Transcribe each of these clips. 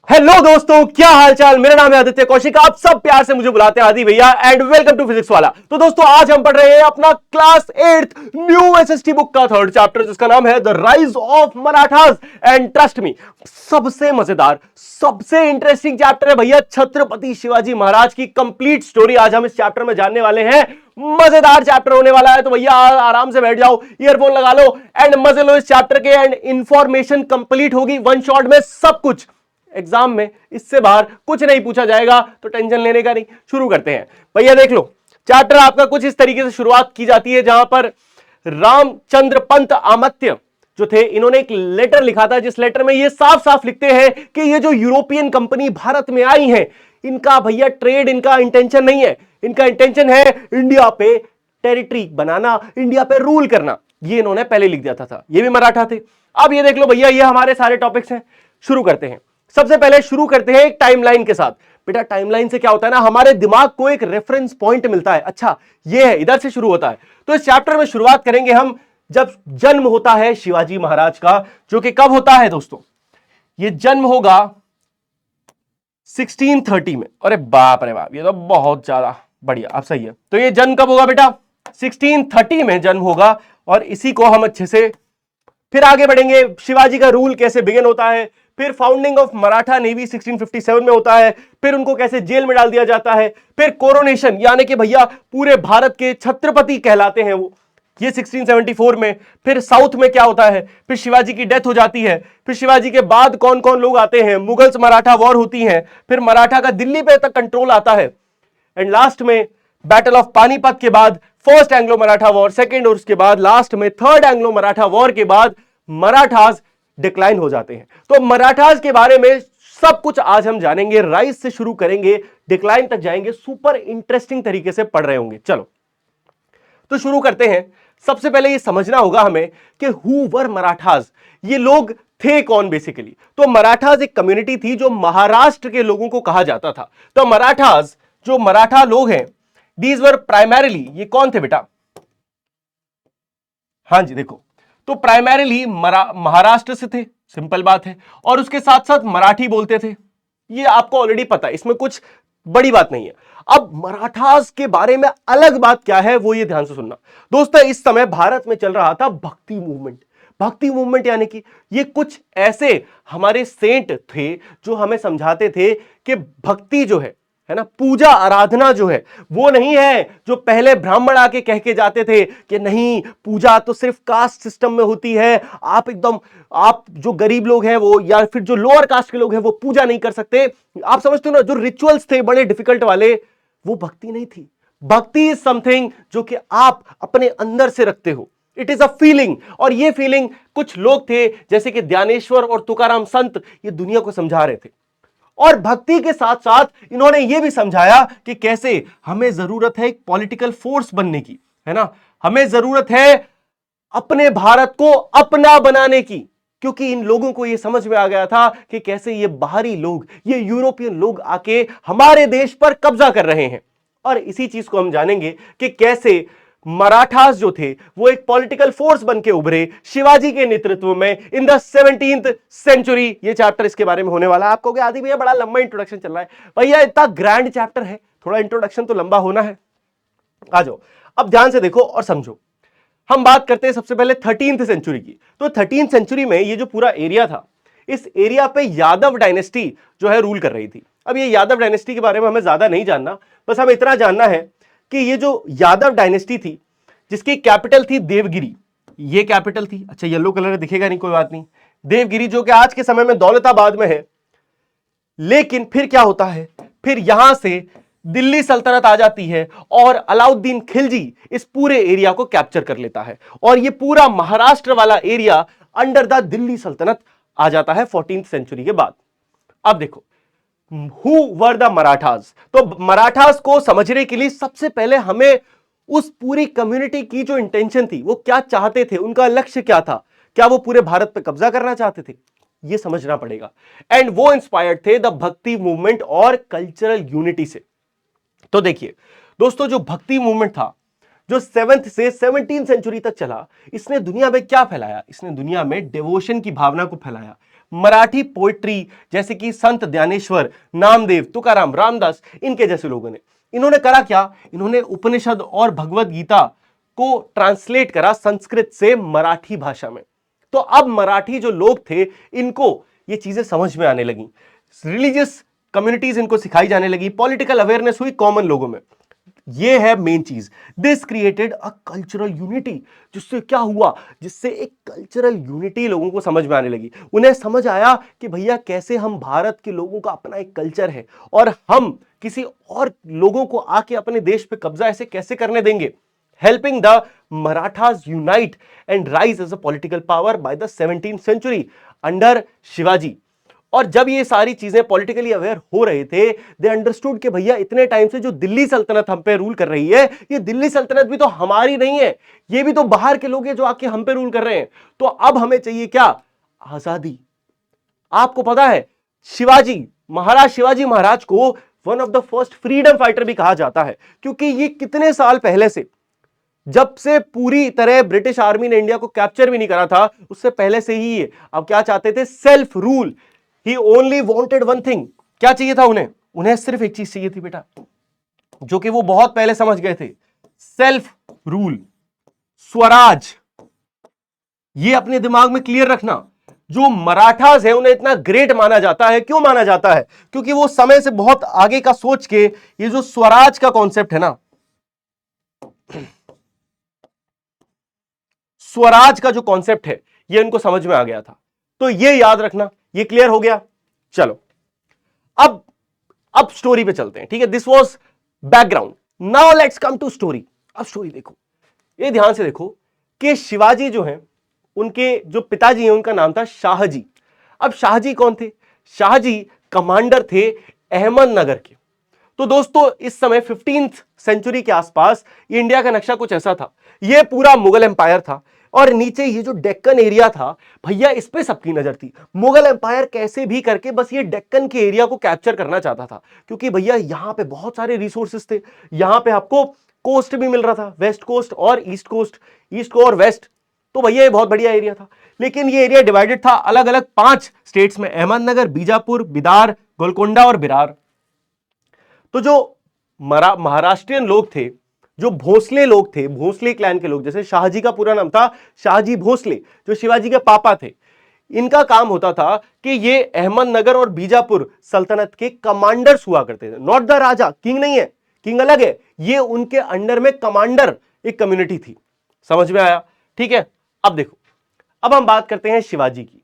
Hello दोस्तों, क्या हालचाल। मेरा नाम है आदित्य कौशिक। आप सब प्यार से मुझे बुलाते हैं आदि भैया एंड वेलकम टू फिजिक्स वाला। तो दोस्तों आज हम पढ़ रहे हैं अपना class 8th new SST book का थर्ड चैप्टर जिसका नाम है the rise of Marathas. And trust me, सबसे मजेदार सबसे इंटरेस्टिंग चैप्टर है भैया छत्रपति शिवाजी महाराज की कंप्लीट स्टोरी आज हम इस चैप्टर में जानने वाले हैं। मजेदार चैप्टर होने वाला है, तो भैया आराम से बैठ जाओ, ईयरफोन लगा लो एंड मजे लो इस चैप्टर के। एंड इंफॉर्मेशन कंप्लीट होगी वन शॉट में, सब कुछ एग्जाम में इससे बाहर कुछ नहीं पूछा जाएगा, तो टेंशन लेने का नहीं। शुरू करते हैं भैया। देख लो, चैप्टर आपका कुछ इस तरीके से शुरुआत की जाती है जहां पर रामचंद्र पंत आमत्य जो थे, इन्होंने एक लेटर लिखा था जिस लेटर में ये साफ साफ लिखते हैं कि ये जो यूरोपियन कंपनी भारत में आई है, इनका भैया ट्रेड, इनका इंटेंशन नहीं है। इनका इंटेंशन है इंडिया पे टेरिटरी बनाना, इंडिया पे रूल करना। ये इन्होंने पहले लिख दिया था। ये भी मराठा थे। अब ये देख लो भैया, ये हमारे सारे टॉपिक्स हैं। शुरू करते हैं। सबसे पहले शुरू करते हैं एक टाइमलाइन के साथ। बेटा टाइमलाइन से क्या होता है ना, हमारे दिमाग को एक रेफरेंस पॉइंट मिलता है। अच्छा ये है, इधर से शुरू होता है। तो इस चैप्टर में शुरुआत करेंगे हम जब जन्म होता है शिवाजी महाराज का, जो कि कब होता है दोस्तों, ये जन्म होगा 1630 में। अरे बाप रे बाप, ये तो बहुत ज्यादा बढ़िया, अब सही है। तो ये जन्म कब होगा बेटा, 1630 में जन्म होगा। और इसी को हम अच्छे से फिर आगे बढ़ेंगे। शिवाजी का रूल कैसे बिगिन होता है, फिर फाउंडिंग ऑफ मराठा नेवी 1657 में होता है, फिर उनको कैसे जेल में डाल दिया जाता है, फिर कोरोनेशन यानी कि भैया पूरे भारत के छत्रपति कहलाते हैं वो, ये 1674 में। फिर साउथ में क्या होता है, फिर शिवाजी की डेथ हो जाती है। फिर शिवाजी के बाद कौन कौन लोग आते हैं, मुगल्स मराठा वॉर होती है, फिर मराठा का दिल्ली पे तक कंट्रोल आता है। एंड लास्ट में बैटल ऑफ पानीपत के बाद first Anglo Maratha war, second, और उसके बाद लास्ट में थर्ड एंग्लो मराठा वॉर के बाद मराठास डिक्लाइन हो जाते हैं। तो मराठास के बारे में सब कुछ आज हम जानेंगे। राइज से शुरू करेंगे, डिक्लाइन तक जाएंगे। सुपर इंटरेस्टिंग तरीके से पढ़ रहे होंगे। चलो तो शुरू करते हैं। सबसे पहले ये समझना होगा हमें कि हु वर मराठास, ये लोग थे कौन बेसिकली। तो मराठास एक कम्युनिटी थी जो महाराष्ट्र के लोगों को कहा जाता था। तो मराठास, जो मराठा लोग हैं, दीज वर प्राइमरीली, ये कौन थे बेटा, हां जी देखो, तो प्राइमरीली महाराष्ट्र से थे, सिंपल बात है। और उसके साथ साथ मराठी बोलते थे। ये आपको ऑलरेडी पता है, इसमें कुछ बड़ी बात नहीं है। अब मराठास के बारे में अलग बात क्या है, वो ये ध्यान से सुनना दोस्तों। इस समय भारत में चल रहा था भक्ति मूवमेंट। भक्ति मूवमेंट यानी कि ये कुछ ऐसे हमारे सेंट थे जो हमें समझाते थे कि भक्ति जो है ना, पूजा आराधना जो है वो नहीं है जो पहले ब्राह्मण आके कह के जाते थे कि नहीं पूजा तो सिर्फ कास्ट सिस्टम में होती है, आप जो गरीब लोग हैं वो, या फिर जो लोअर कास्ट के लोग हैं वो पूजा नहीं कर सकते। आप समझते हो ना, जो रिचुअल्स थे बड़े डिफिकल्ट वाले, वो भक्ति नहीं थी। भक्ति इज समथिंग जो कि आप अपने अंदर से रखते हो। It is a feeling. और ये फीलिंग कुछ लोग थे जैसे कि ज्ञानेश्वर और तुकाराम संत, ये दुनिया को समझा रहे थे। और भक्ति के साथ साथ इन्होंने यह भी समझाया कि कैसे हमें जरूरत है एक पॉलिटिकल फोर्स बनने की, है ना। हमें जरूरत है अपने भारत को अपना बनाने की, क्योंकि इन लोगों को यह समझ में आ गया था कि कैसे ये बाहरी लोग, ये यूरोपियन लोग आके हमारे देश पर कब्जा कर रहे हैं। और इसी चीज को हम जानेंगे कि कैसे मराठास जो थे वो एक पॉलिटिकल फोर्स बन के उभरे शिवाजी के नेतृत्व में इन द 17th सेंचुरी। ये चैप्टर इसके बारे में होने वाला है। आपको आदि भैया बड़ा लंबा इंट्रोडक्शन चल रहा है। भैया इतना ग्रैंड चैप्टर है, थोड़ा इंट्रोडक्शन तो लंबा होना है। आ जाओ अब ध्यान से देखो और समझो। हम बात करते हैं सबसे पहले 13th सेंचुरी की। तो 13th सेंचुरी में ये जो पूरा एरिया था, इस एरिया पे यादव डायनेस्टी जो है रूल कर रही थी। अब ये यादव डायनेस्टी के बारे में हमें ज्यादा नहीं जानना, बस हमें इतना जानना है कि ये जो यादव डायनेस्टी थी जिसकी कैपिटल थी देवगिरी, ये कैपिटल थी। अच्छा येलो कलर दिखेगा नहीं, कोई बात नहीं। देवगिरी जो कि आज के समय में दौलताबाद में है। लेकिन फिर क्या होता है, फिर यहां से दिल्ली सल्तनत आ जाती है और अलाउद्दीन खिलजी इस पूरे एरिया को कैप्चर कर लेता है और ये पूरा महाराष्ट्र वाला एरिया अंडर द दिल्ली सल्तनत आ जाता है 14th सेंचुरी के बाद। अब देखो हु वर द मराठास। तो मराठास को समझने के लिए सबसे पहले हमें उस पूरी कम्युनिटी की जो इंटेंशन थी, वो क्या चाहते थे, उनका लक्ष्य क्या था, क्या वो पूरे भारत पे कब्जा करना चाहते थे, ये समझना पड़ेगा। एंड वो इंस्पायर्ड थे द भक्ति मूवमेंट और कल्चरल यूनिटी से। तो देखिए दोस्तों, जो भक्ति मूवमेंट था जो 7th से 17th सेंचुरी तक चला, इसने दुनिया में क्या फैलाया, इसने दुनिया में डिवोशन की भावना को फैलाया। मराठी पोइट्री जैसे कि संत ज्ञानेश्वर, नामदेव, तुकाराम, रामदास, इनके जैसे लोगों ने, इन्होंने करा क्या, इन्होंने उपनिषद और भगवत गीता को ट्रांसलेट करा संस्कृत से मराठी भाषा में। तो अब मराठी जो लोग थे इनको ये चीजें समझ में आने लगी, रिलीजियस कम्युनिटीज इनको सिखाई जाने लगी, पॉलिटिकल अवेयरनेस हुई कॉमन लोगों में। ये है मेन चीज। This created a cultural unity, जिससे क्या हुआ, जिससे एक कल्चरल यूनिटी लोगों को समझ में आने लगी। उन्हें समझ आया कि भैया कैसे हम भारत के लोगों का अपना एक कल्चर है और हम किसी और लोगों को आके अपने देश पे कब्जा ऐसे कैसे करने देंगे। Helping the Marathas unite and rise as a political power by the 17th century under Shivaji. और जब ये सारी चीजें पॉलिटिकली अवेयर हो रहे थे, दे अंडरस्टूड कि भैया इतने टाइम से जो दिल्ली सल्तनत हम पे रूल कर रही है, ये दिल्ली सल्तनत भी तो हमारी नहीं है, ये भी तो बाहर के लोग हैं जो आके हम पे रूल कर रहे हैं। तो अब हमें चाहिए क्या, आजादी। आपको पता है शिवाजी महाराज को one of the first freedom fighter भी कहा जाता है, क्योंकि ये कितने साल पहले से, जब से पूरी तरह ब्रिटिश आर्मी ने इंडिया को कैप्चर भी नहीं करा था, उससे पहले से ही ये अब क्या चाहते थे, सेल्फ रूल। ही ओनली वॉन्टेड वन थिंग, क्या चाहिए था उन्हें, उन्हें सिर्फ एक चीज चाहिए थी बेटा, जो कि वो बहुत पहले समझ गए थे, सेल्फ रूल, स्वराज। ये अपने दिमाग में क्लियर रखना। जो मराठास है उन्हें इतना ग्रेट माना जाता है, क्यों माना जाता है, क्योंकि वो समय से बहुत आगे का सोच के ये जो स्वराज का कॉन्सेप्ट है ना, स्वराज का जो कॉन्सेप्ट है ये इनको समझ में आ गया था। तो ये याद रखना, ये क्लियर हो गया। चलो अब स्टोरी पे चलते हैं, ठीक है। This was background, now let's come to story. अब स्टोरी देखो, ये ध्यान से देखो कि शिवाजी जो हैं, उनके जो पिताजी हैं उनका नाम था शाहजी। अब शाहजी कौन थे, शाहजी कमांडर थे अहमदनगर के। तो दोस्तों इस समय 15th सेंचुरी के आसपास ये इंडिया का नक्शा कुछ ऐसा था, ये पूरा मुगल एम्पायर था और नीचे ये जो डेक्कन एरिया था भैया, इस पे सबकी नजर थी। मुगल एम्पायर कैसे भी करके बस ये डेक्कन के एरिया को कैप्चर करना चाहता था, क्योंकि भैया यहां पे बहुत सारे रिसोर्सेस थे। यहां पे आपको कोस्ट भी मिल रहा था, वेस्ट कोस्ट और ईस्ट कोस्ट, ईस्ट को और वेस्ट। तो भैया ये बहुत बढ़िया एरिया था। लेकिन ये एरिया डिवाइडेड था अलग अलग 5 स्टेट्स में, अहमदनगर, बीजापुर, बिदार, गोलकोंडा और बिरार। तो जो महाराष्ट्रियन लोग थे, जो भोसले लोग थे, भोसले क्लैन के लोग, जैसे शाहजी का पूरा नाम था शाहजी भोसले, जो शिवाजी के पापा थे, इनका काम होता था कि ये अहमदनगर और बीजापुर सल्तनत के कमांडर्स हुआ करते थे। नॉट द राजा, किंग नहीं है, किंग अलग है, ये उनके अंडर में कमांडर एक कम्युनिटी थी। समझ में आया, ठीक है। अब देखो, अब हम बात करते हैं शिवाजी की।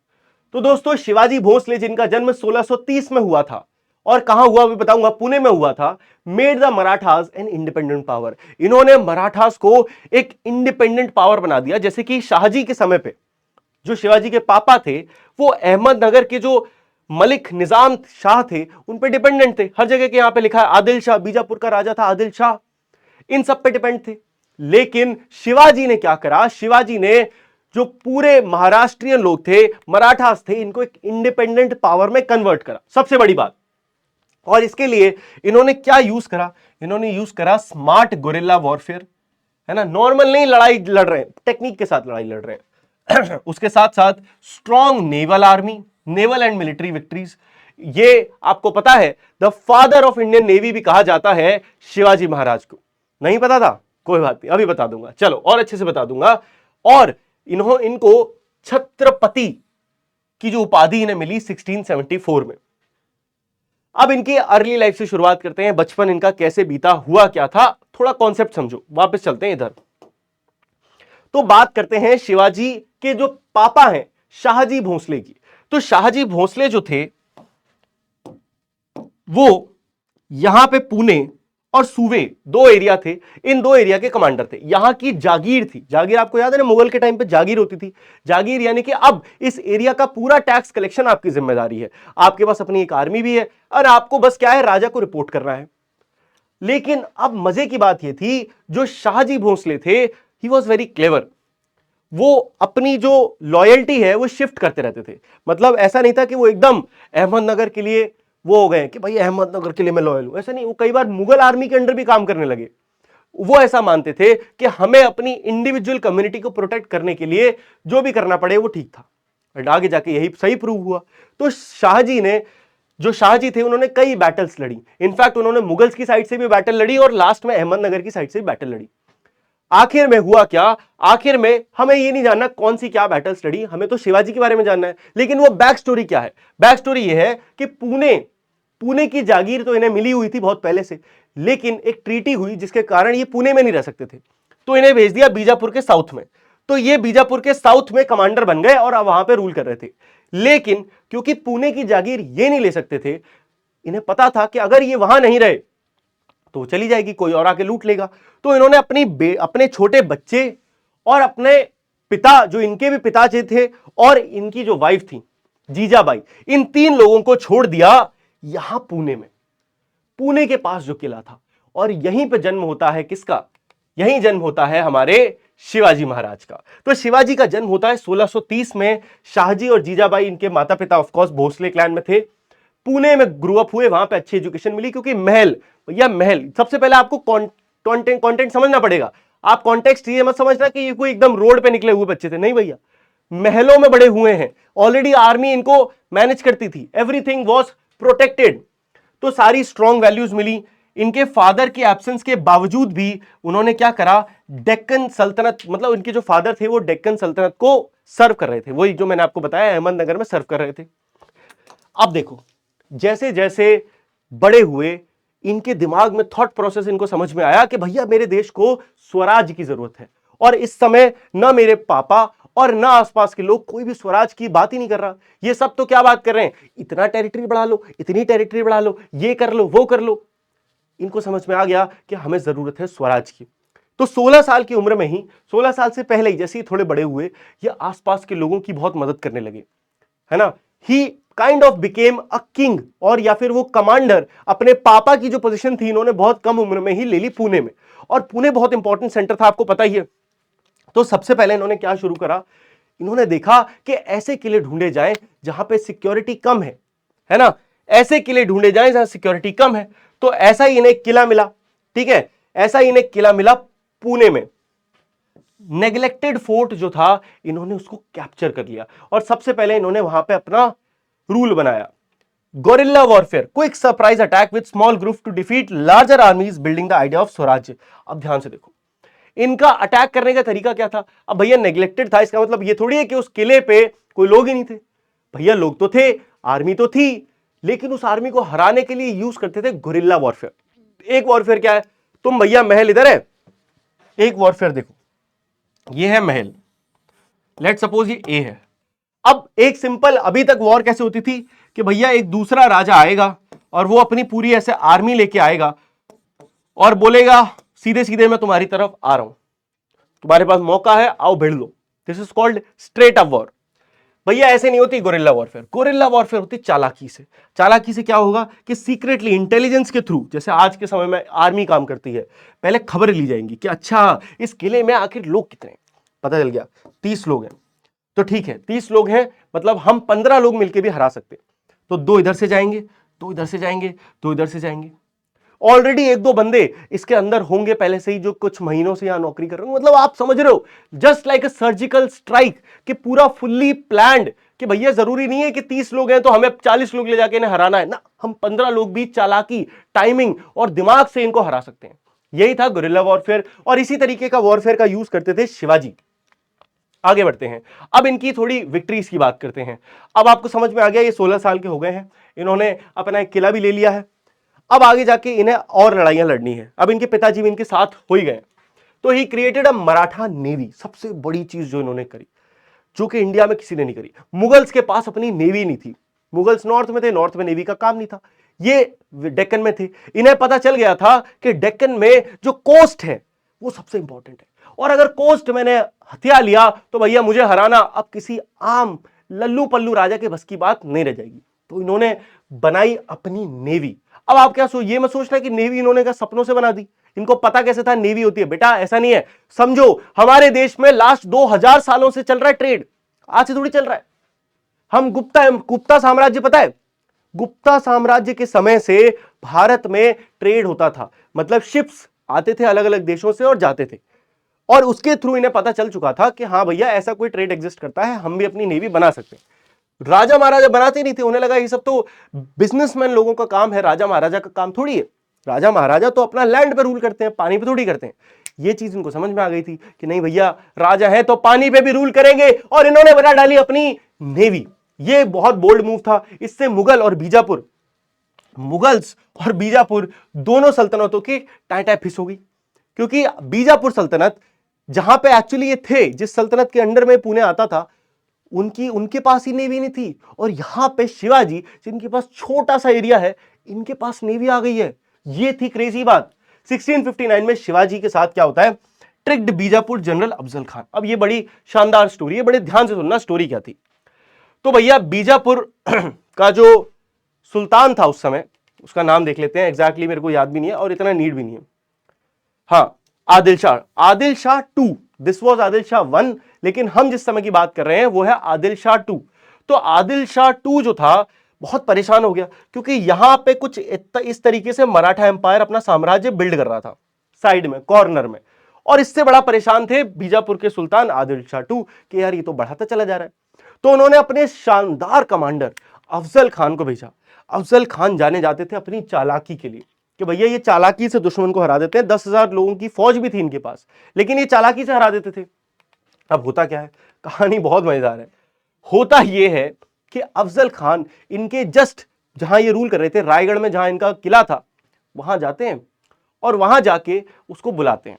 तो दोस्तों शिवाजी भोसले, जिनका जन्म 1630 में हुआ था, और कहां हुआ भी बताऊंगा, पुणे में हुआ था, made the Marathas an independent power. इन्होंने मराठास को एक इंडिपेंडेंट पावर बना दिया। जैसे कि शाहजी के समय पे जो शिवाजी के पापा थे, वो अहमदनगर के जो मलिक निजाम शाह थे उन पे डिपेंडेंट थे। हर जगह के यहां पे लिखा है आदिल शाह, बीजापुर का राजा था आदिल शाह, इन सब पे डिपेंड थे। लेकिन शिवाजी ने क्या करा, शिवाजी ने जो पूरे महाराष्ट्रियन लोग थे, मराठास थे, इनको एक इंडिपेंडेंट पावर में कन्वर्ट करा, सबसे बड़ी बात। और इसके लिए इन्होंने क्या यूज करा, इन्होंने यूज करा स्मार्ट गोरिल्ला वॉरफेयर, है ना। नॉर्मल नहीं लड़ाई लड़ रहे हैं, टेक्निक के साथ लड़ाई लड़ रहे हैं। उसके साथ साथ strong naval army, naval and military victories. ये आपको पता है the father of Indian navy भी कहा जाता है शिवाजी महाराज को। नहीं पता था, कोई बात नहीं, अभी बता दूंगा, चलो और अच्छे से बता दूंगा। और इनको छत्रपति की जो उपाधि इन्हें मिली 1674 में। अब इनकी अर्ली लाइफ से शुरुआत करते हैं, बचपन इनका कैसे बीता, हुआ क्या था, थोड़ा कॉन्सेप्ट समझो। वापस चलते हैं इधर, तो बात करते हैं शिवाजी के जो पापा हैं शाहजी भोसले की। तो शाहजी भोसले जो थे वो यहां पे पुणे और सूबे 2 एरिया थे, इन 2 एरिया के कमांडर थे। यहां की जागीर थी, जागीर आपको याद है ना, मुगल के टाइम पे जागीर होती थी। जागीर यानी कि अब इस एरिया का पूरा टैक्स कलेक्शन आपकी जिम्मेदारी है, आपके पास अपनी एक आर्मी भी है और आपको बस क्या है, राजा को रिपोर्ट करना है। लेकिन अब मजे की बात यह थी, जो शाहजी भोसले थे, ही वॉज वेरी क्लेवर। वो अपनी जो लॉयल्टी है वो शिफ्ट करते रहते थे। मतलब ऐसा नहीं था कि वो एकदम अहमदनगर के लिए वो हो गए कि भाई अहमदनगर के लिए मैं लॉयल हूं, ऐसा नहीं। वो कई बार मुगल आर्मी के अंडर भी काम करने लगे। वो ऐसा मानते थे कि हमें अपनी इंडिविजुअल कम्युनिटी को प्रोटेक्ट करने के लिए जो भी करना पड़े वो ठीक था। और आगे जाके यही सही प्रूव हुआ। तो शाहजी ने, जो शाहजी थे, उन्होंने कई बैटल्स लड़ी। इनफैक्ट उन्होंने मुगल्स की साइड से भी बैटल लड़ी और लास्ट में अहमदनगर की साइड से भी बैटल लड़ी। आखिर में हुआ क्या? आखिर में हमें ये नहीं जानना कौन सी क्या बैटल्स लड़ी, हमें तो शिवाजी के बारे में जानना है। लेकिन वो बैक स्टोरी क्या है? बैक स्टोरी ये है कि पुणे की जागीर तो इन्हें मिली हुई थी बहुत पहले से, लेकिन एक ट्रीटी हुई जिसके कारण ये पुणे में नहीं रह सकते थे, तो इन्हें भेज दिया बीजापुर के साउथ में। तो ये बीजापुर के साउथ में कमांडर बन गए और अब वहां पे रूल कर रहे थे। लेकिन क्योंकि पुणे की जागीर ये नहीं ले सकते थे, इन्हें पता था कि अगर ये वहां नहीं रहे तो चली जाएगी, कोई और आके लूट लेगा। तो इन्होंने अपने छोटे बच्चे और अपने पिता, जो इनके भी पिताजी थे, और इनकी जो वाइफ थी जीजाबाई, इन 3 लोगों को छोड़ दिया यहां पुणे में, पुणे के पास जो किला था। और यहीं पे जन्म होता है किसका? यहीं जन्म होता है हमारे शिवाजी महाराज का। तो शिवाजी का जन्म होता है 1630 में। शाहजी और जीजाबाई इनके माता पिता ऑफकोर्स भोसले क्लैन में थे, पुणे में ग्रो अप हुए, वहां पे अच्छी एजुकेशन मिली। क्योंकि महल, भैया महल, सबसे पहले आपको कंटेंट समझना पड़ेगा। आप कॉन्टेक्स्ट ये मत समझना कि ये कोई एकदम रोड पे निकले हुए बच्चे थे, नहीं भैया, महलों में बड़े हुए हैं। ऑलरेडी आर्मी इनको मैनेज करती थी, एवरीथिंग वॉज प्रोटेक्टेड। तो सारी स्ट्रॉन्ग वैल्यूज मिली। इनके फादर के एब्सेंस के बावजूद भी उन्होंने क्या करा, डेक्कन सल्तनत, मतलब इनके जो फादर थे वो डेक्कन सल्तनत को सर्व कर रहे थे, वही जो मैंने आपको बताया अहमदनगर में सर्व कर रहे थे। अब देखो, जैसे जैसे बड़े हुए, इनके दिमाग में थॉट प्रोसेस इनको समझ में आया कि भैया मेरे देश को स्वराज की जरूरत है। और इस समय ना मेरे पापा और ना आसपास के लोग कोई भी स्वराज की बात ही नहीं कर रहा। ये सब तो क्या बात कर रहे हैं, इतना टेरिटरी बढ़ा लो, इतनी टेरिटरी बढ़ा लो, ये कर लो, वो कर लो। इनको समझ में आ गया कि हमें जरूरत है स्वराज की। तो 16 साल की उम्र में ही, 16 साल से पहले ही, जैसे ही थोड़े बड़े हुए, ये आसपास के लोगों की बहुत मदद करने लगे, है ना। He kind of became a king, और या फिर वो कमांडर। अपने पापा की जो पोजीशन थी इन्होंने बहुत कम उम्र में ही ले ली पुणे में, और पुणे बहुत इंपॉर्टेंट सेंटर था, आपको पता ही है। तो सबसे पहले इन्होंने क्या शुरू करा, इन्होंने देखा कि ऐसे किले ढूंढे जाएं जहां पे सिक्योरिटी कम है ना, ऐसे किले ढूंढे जाएं जहां सिक्योरिटी कम है। तो ऐसा ही इन्हें किला मिला, ठीक है, ऐसा ही इन्हें किला मिला पुणे में। नेग्लेक्टेड फोर्ट जो था, इन्होंने उसको कैप्चर कर लिया, और सबसे पहले इन्होंने वहां पे अपना रूल बनाया, guerrilla warfare, quick surprise attack with small group to defeat larger armies, building the idea of swarajya. अब ध्यान से देखो, इनका अटैक करने का तरीका क्या था। अब भैया नेग्लेक्टेड था, इसका मतलब ये थोड़ी है कि उस किले पे कोई लोग ही नहीं थे। भैया लोग तो थे, आर्मी तो थी, लेकिन उस आर्मी को हराने के लिए यूज करते थे गोरिल्ला वॉरफेयर। एक वॉरफेयर क्या है, तुम भैया महल इधर है, एक वॉरफेयर देखो, ये है महल, लेट सपोज ये ए है। अब एक सिंपल, अभी तक वॉर कैसे होती थी कि भैया एक दूसरा राजा आएगा और वो अपनी पूरी ऐसे आर्मी लेके आएगा और बोलेगा सीधे सीधे मैं तुम्हारी तरफ आ रहा हूं, तुम्हारे पास मौका है, आओ भिड़ लो। This is called straight up war. भैया ऐसे नहीं होती गोरिल्ला वॉरफेयर। गोरिल्ला वॉरफेयर होती चालाकी से। चालाकी से क्या होगा कि सीक्रेटली, इंटेलिजेंस के थ्रू, जैसे आज के समय में आर्मी काम करती है, पहले खबर ली जाएंगी कि अच्छा इस किले में आखिर लोग कितने हैं। पता चल गया 30 लोग हैं, तो ठीक है 30 लोग हैं, मतलब हम 15 लोग मिलकर भी हरा सकते। तो 2 इधर से जाएंगे, 2 इधर से जाएंगे, 2 इधर से जाएंगे। ऑलरेडी 1-2 बंदे इसके अंदर होंगे पहले से ही, जो कुछ महीनों से यहां नौकरी कर रहे हैं। मतलब आप समझ रहे हो, जस्ट लाइक अ सर्जिकल स्ट्राइक, कि पूरा फुल्ली प्लान्ड, कि भैया जरूरी नहीं है कि 30 लोग हैं तो हमें 40 लोग ले जाके इन्हें हराना है ना, हम 15 लोग भी चालाकी, टाइमिंग और दिमाग से इनको हरा सकते हैं। यही था गोरिल्ला वॉरफेयर, और इसी तरीके का वॉरफेयर का यूज करते थे शिवाजी। आगे बढ़ते हैं, अब इनकी थोड़ी विक्ट्रीज की बात करते हैं। अब आपको समझ में आ गया, ये 16 साल के हो गए हैं, इन्होंने अपना एक किला भी ले लिया है। अब आगे जाके इन्हें और लड़ाइयां लड़नी है। अब इनके पिताजी भी इनके साथ हो ही गए, तो he created a Maratha navy. सबसे बड़ी चीज जो इन्होंने करी, जो कि इंडिया में किसी ने नहीं करी, मुगल्स के पास अपनी नेवी नहीं थी। मुगल्स नॉर्थ में थे, नॉर्थ में नेवी का काम नहीं था, ये डेक्कन में थे। इन्हें पता चल गया था कि डेक्कन में जो कोस्ट है वो सबसे इंपॉर्टेंट है, और अगर कोस्ट मैंने हथिया लिया तो भैया मुझे हराना अब किसी आम लल्लू पल्लू राजा के बस की बात नहीं रह जाएगी। तो इन्होंने बनाई अपनी नेवी। अब आप क्या ये मत सोचना कि नेवी इन्होंने क्या सपनों से बना दी, इनको पता कैसे था नेवी होती है। बेटा ऐसा नहीं है, समझो हमारे देश में लास्ट 2000 सालों से चल रहा है ट्रेड, आज से थोड़ी चल रहा है। हम गुप्ता साम्राज्य, पता है गुप्ता साम्राज्य के समय से भारत में ट्रेड होता था, मतलब शिप्स आते थे अलग अलग देशों से और जाते थे। और उसके थ्रू इन्हें पता चल चुका था कि हाँ भैया ऐसा कोई ट्रेड एग्जिस्ट करता है, हम भी अपनी नेवी बना सकते हैं। राजा महाराजा बनाते नहीं थे, उन्हें लगा ये सब तो बिजनेसमैन लोगों का काम है, राजा महाराजा का काम थोड़ी है। राजा महाराजा तो अपना लैंड पे रूल करते हैं, पानी पे थोड़ी करते हैं। ये चीज इनको समझ में आ गई थी कि नहीं भैया राजा है तो पानी पे भी रूल करेंगे, और इन्होंने बना डाली अपनी नेवी। ये बहुत बोल्ड मूव था। इससे मुगल और बीजापुर, मुगल्स और बीजापुर दोनों सल्तनतों की टाई टाई फिस हो गई, क्योंकि बीजापुर सल्तनत जहां पे एक्चुअली ये थे, जिस सल्तनत के अंडर में पुणे आता था, उनके पास ही नेवी नहीं थी। और यहां पे शिवाजी जिनके पास छोटा सा एरिया है, इनके पास नेवी आ गई है। ये थी क्रेजी बात। 1659 में शिवाजी के साथ क्या होता है, ट्रिक्ड बीजापुर जनरल अफजल खान। अब ये बड़ी शानदार स्टोरी है, बड़े ध्यान से सुनना स्टोरी क्या थी। तो भैया बीजापुर का जो सुल्तान था उस समय, उसका नाम देख लेते हैं, एग्जैक्टली मेरे को याद भी नहीं है और इतना नीड भी नहीं है। हाँ, Adil Shah two, this was Adil Shah one, लेकिन हम जिस समय की बात कर रहे हैं वो है आदिल शाह टू। तो आदिल शाह टू जो था बहुत परेशान हो गया, क्योंकि यहां पे कुछ इस तरीके से मराठा एम्पायर अपना साम्राज्य बिल्ड कर रहा था साइड में, कॉर्नर में, और इससे बड़ा परेशान थे बीजापुर के सुल्तान आदिल शाह टू कि यार ये तो बढ़ाता चला जा रहा है। तो उन्होंने अपने शानदार कमांडर अफजल खान को भेजा। अफजल खान जाने जाते थे अपनी चालाकी के लिए कि भैया ये चालाकी से दुश्मन को हरा देते हैं। 10,000 लोगों की फौज भी थी इनके पास, लेकिन ये चालाकी से हरा देते थे। अब होता क्या है, कहानी बहुत मजेदार है। होता यह है कि अफजल खान इनके जस्ट जहां ये रूल कर रहे थे, रायगढ़ में जहां इनका किला था, वहां जाते हैं और वहां जाके उसको बुलाते हैं।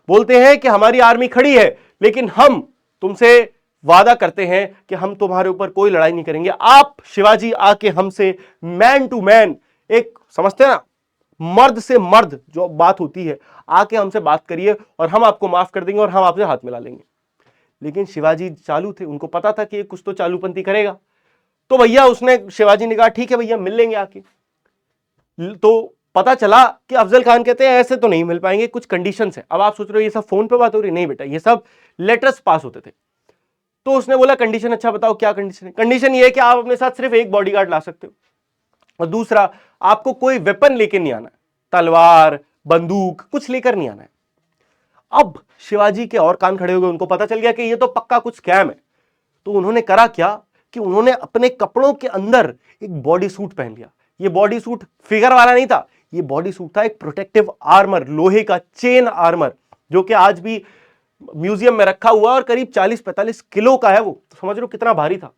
बोलते हैं कि हमारी आर्मी खड़ी है, लेकिन हम तुमसे वादा करते हैं कि हम तुम्हारे ऊपर कोई लड़ाई नहीं करेंगे। आप शिवाजी आके हमसे मैन टू मैन, एक समझते हैं ना, मर्द से मर्द जो बात होती है, आके हमसे बात करिए और हम आपको माफ कर देंगे और हम आपसे हाथ मिला लेंगे। लेकिन शिवाजी चालू थे, उनको पता था कि ये कुछ तो चालूपंथी करेगा। तो भैया उसने, शिवाजी ने कहा ठीक है भैया मिल लेंगे आके। तो पता चला कि अफजल खान कहते हैं ऐसे तो नहीं मिल पाएंगे, कुछ कंडीशंस है। अब आप सोच रहे हो ये सब फोन पे बात हो रही, नहीं बेटा, ये सब लेटर्स पास होते थे। तो उसने बोला कंडीशन, अच्छा बताओ क्या कंडीशन है। कंडीशन ये है कि आप अपने साथ सिर्फ एक बॉडीगार्ड ला सकते हो, और दूसरा आपको कोई वेपन लेके नहीं आना है, तलवार बंदूक कुछ लेकर नहीं आना है। अब शिवाजी के और कान खड़े हो गए, उनको पता चल गया कि ये तो पक्का कुछ स्कैम है। तो उन्होंने करा क्या कि उन्होंने अपने कपड़ों के अंदर एक बॉडी सूट पहन लिया। ये बॉडी सूट फिगर वाला नहीं था, ये बॉडी सूट था एक प्रोटेक्टिव आर्मर, लोहे का चेन आर्मर, जो कि आज भी म्यूजियम में रखा हुआ और करीब 40-45 किलो का है वो। तो समझ रहे हो कितना भारी था।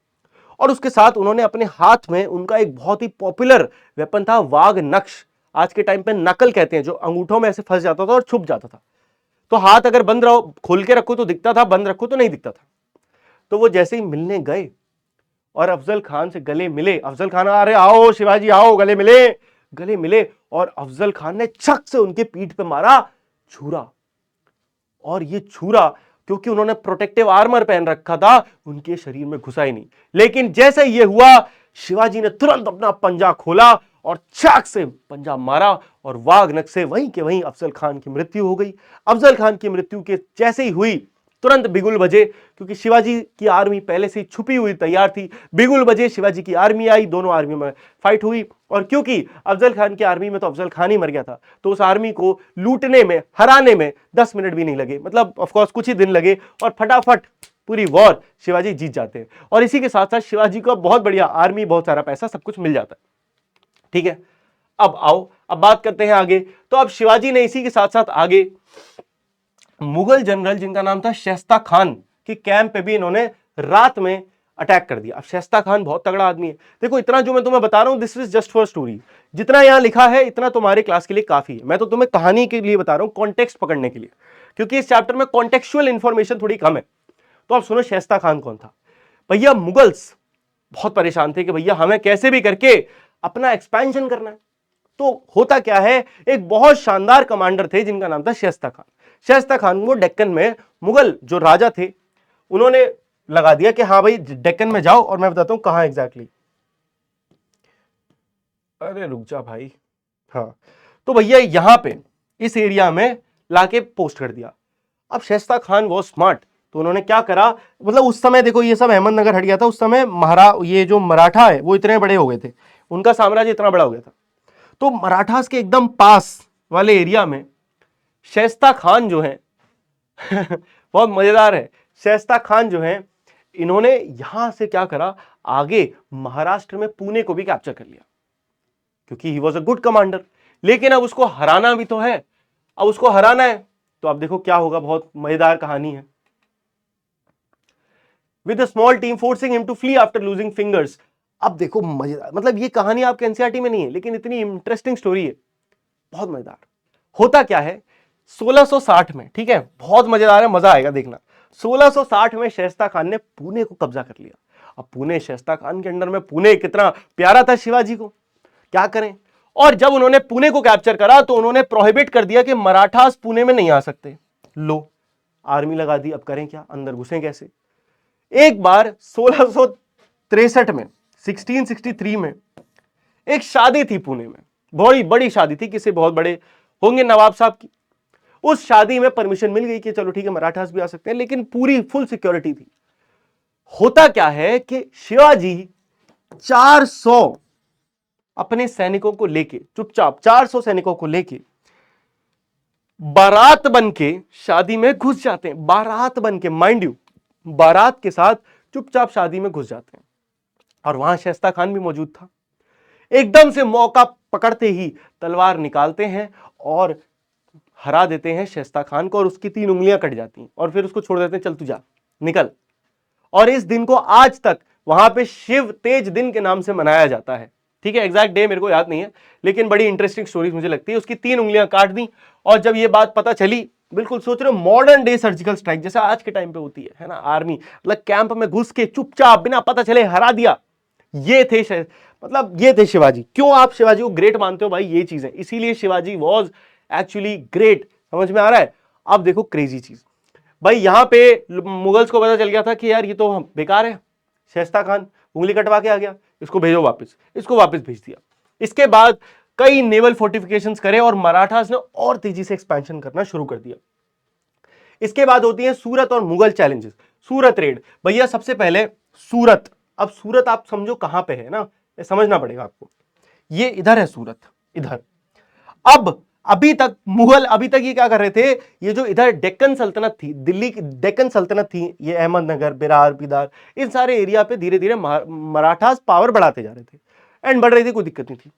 और उसके साथ उन्होंने अपने हाथ में उनका एक बहुत ही पॉपुलर वेपन था, वाघ नक्श। आज के टाइम पे नकल कहते हैं, जो अंगूठों में ऐसे फंस जाता था और छुप जाता था। तो हाथ अगर बंद रहो, खोल के रखो तो दिखता था, बंद रखो तो नहीं दिखता था। तो वो जैसे ही मिलने गए और अफजल खान से गले मिले, अफजल खान अरे आओ शिवाजी आओ, गले मिले। गले मिले और अफजल खान ने छक से उनके पीठ पे मारा छुरा। और ये छुरा, क्योंकि उन्होंने प्रोटेक्टिव आर्मर पहन रखा था, उनके शरीर में घुसा ही नहीं। लेकिन जैसे ये हुआ, शिवाजी ने तुरंत अपना पंजा खोला और चाक से पंजा मारा, और वाघ नख से वहीं के वहीं अफजल खान की मृत्यु हो गई। अफजल खान की मृत्यु के जैसे ही हुई, तुरंत बिगुल बजे, क्योंकि शिवाजी की आर्मी पहले से छुपी हुई तैयार थी। बिगुल बजे, शिवाजी की आर्मी आई, दोनों आर्मी में फाइट हुई। और क्योंकि अफजल खान की आर्मी में तो अफजल खान ही मर गया था, तो उस आर्मी को लूटने में, हराने में 10 मिनट भी नहीं लगे, मतलब ऑफकोर्स कुछ ही दिन लगे, और फटाफट पूरी वॉर शिवाजी जीत जाते हैं। और इसी के साथ साथ शिवाजी को बहुत बढ़िया आर्मी, बहुत सारा पैसा, सब कुछ मिल जाता है। ठीक है, अब आओ, अब बात करते हैं आगे। तो अब शिवाजी ने इसी के साथ साथ आगे मुगल जनरल जिनका नाम था शाइस्ता खान के कैंप पे भी इन्होंने रात में अटैक कर दिया। अब शाइस्ता खान बहुत तगड़ा आदमी है। देखो इतना जो मैं तुम्हें बता रहा हूं, this is just for story. जितना यहां लिखा है इतना तुम्हारे क्लास के लिए काफी है। मैं तो तुम्हें कहानी के लिए बता रहा हूं, कॉन्टेक्स्ट पकड़ने के लिए, क्योंकि इस चैप्टर में कॉन्टेक्चुअल इंफॉर्मेशन थोड़ी कम है। तो अब सुनो शाइस्ता खान कौन था। भैया मुगल्स बहुत परेशान थे कि भैया हमें कैसे भी करके अपना एक्सपेंशन करना है। तो होता क्या है, एक बहुत शानदार कमांडर थे जिनका नाम था शाइस्ता खान। शाइस्ता खान वो डेक्कन में, मुगल जो राजा थे उन्होंने लगा दिया कि हाँ भाई डेक्कन में जाओ, और मैं बताता हूं कहां एग्जैक्टली। अरे रुक जा भाई, हाँ, तो भैया यहां पे इस एरिया में लाके पोस्ट कर दिया। अब शाइस्ता खान वो स्मार्ट, तो उन्होंने क्या करा, मतलब उस समय देखो ये सब अहमदनगर हट गया था, उस समय ये जो मराठा है वो इतने बड़े हो गए थे, उनका साम्राज्य इतना बड़ा हो गया था। तो मराठास के एकदम पास वाले एरिया में शाइस्ता खान जो है बहुत मजेदार है। शाइस्ता खान जो है, इन्होंने यहां से क्या करा, आगे महाराष्ट्र में पुणे को भी कैप्चर कर लिया, क्योंकि he was a good commander. लेकिन अब उसको हराना भी तो है, अब उसको हराना है, तो अब देखो क्या होगा, बहुत मजेदार कहानी है। With a small team forcing him to flee after losing fingers. अब देखो मजेदार, मतलब ये कहानी आपके एनसीईआरटी में नहीं है, लेकिन इतनी इंटरेस्टिंग स्टोरी है, बहुत मजेदार। होता क्या है, 1660 में, ठीक है, बहुत मजेदार है, मजा आएगा देखना। 1660 में शाइस्ता खान ने पुणे को कब्जा कर लिया। अब पुणे शाइस्ता खान के अंडर में, पुणे कितना प्यारा था शिवाजी को, क्या करें। और जब उन्होंने पुणे को कैप्चर करा तो उन्होंने प्रोहिबिट कर दिया कि मराठास पुणे में नहीं आ सकते। लो, आर्मी लगा दी, अब करें क्या, अंदर घुसे कैसे। एक बार 1663 में, 1663 में एक शादी थी पुणे में, बड़ी बड़ी शादी थी, किसी बहुत बड़े होंगे नवाब साहब की। उस शादी में परमिशन मिल गई कि चलो ठीक है मराठास भी आ सकते हैं, लेकिन पूरी फुल सिक्योरिटी थी। होता क्या है कि शिवाजी 400 अपने सैनिकों को लेके, चुपचाप 400 सैनिकों को लेके बारात बनके शादी में घुस जाते हैं। बारात बनके, माइंड यू, बारात के साथ चुपचाप शादी में घुस जाते हैं। और वहां शाइस्ता खान भी मौजूद था। एकदम से मौका पकड़ते ही तलवार निकालते हैं और हरा देते हैं शाइस्ता खान को, और उसकी 3 उंगलियां कट जाती हैं, और फिर उसको छोड़ देते हैं, चल तू जा, निकल। और इस दिन को आज तक वहां पे शिव तेज दिन के नाम से मनाया जाता है। ठीक है, एग्जैक्ट डे मेरे को याद नहीं है, लेकिन बड़ी इंटरेस्टिंग स्टोरी मुझे लगती है। उसकी 3 उंगलियां काट दी, और जब ये बात पता चली, बिल्कुल सोच रहे हो मॉडर्न डे सर्जिकल स्ट्राइक जैसे आज के टाइम पे होती है ना, आर्मी मतलब कैंप में घुस के चुपचाप बिना पता चले हरा दिया। ये थे मतलब ये थे शिवाजी। क्यों आप शिवाजी को ग्रेट मानते हो भाई, ये चीज है, इसीलिए शिवाजी वॉज एक्चुअली ग्रेट। समझ में आ रहा है। अब देखो क्रेजी चीज भाई, यहां पे मुगल्स को पता चल गया था कि यार ये तो बेकार है, शाइस्ता खान उंगली कटवा के आ गया, इसको भेजो वापस, इसको वापस भेज दिया। इसके बाद कई नेवल फोर्टिफिकेशंस करे और मराठास ने और तेजी से एक्सपेंशन करना शुरू कर दिया। इसके बाद होती है सूरत और मुगल चैलेंजेस। सूरत रेड, भैया सबसे पहले सूरत। अब सूरत आप समझो कहां पे है ना, समझना पड़ेगा आपको। ये इधर है सूरत, इधर। अब अभी तक मुगल, अभी तक ये क्या कर रहे थे, ये जो इधर डेक्कन सल्तनत थी, दिल्ली की डेक्कन सल्तनत थी, ये अहमदनगर, बिरार, बिदार, इन सारे एरिया पे धीरे धीरे मराठास पावर बढ़ाते जा रहे थे, एंड बढ़ रही थी, कोई दिक्कत नहीं थी।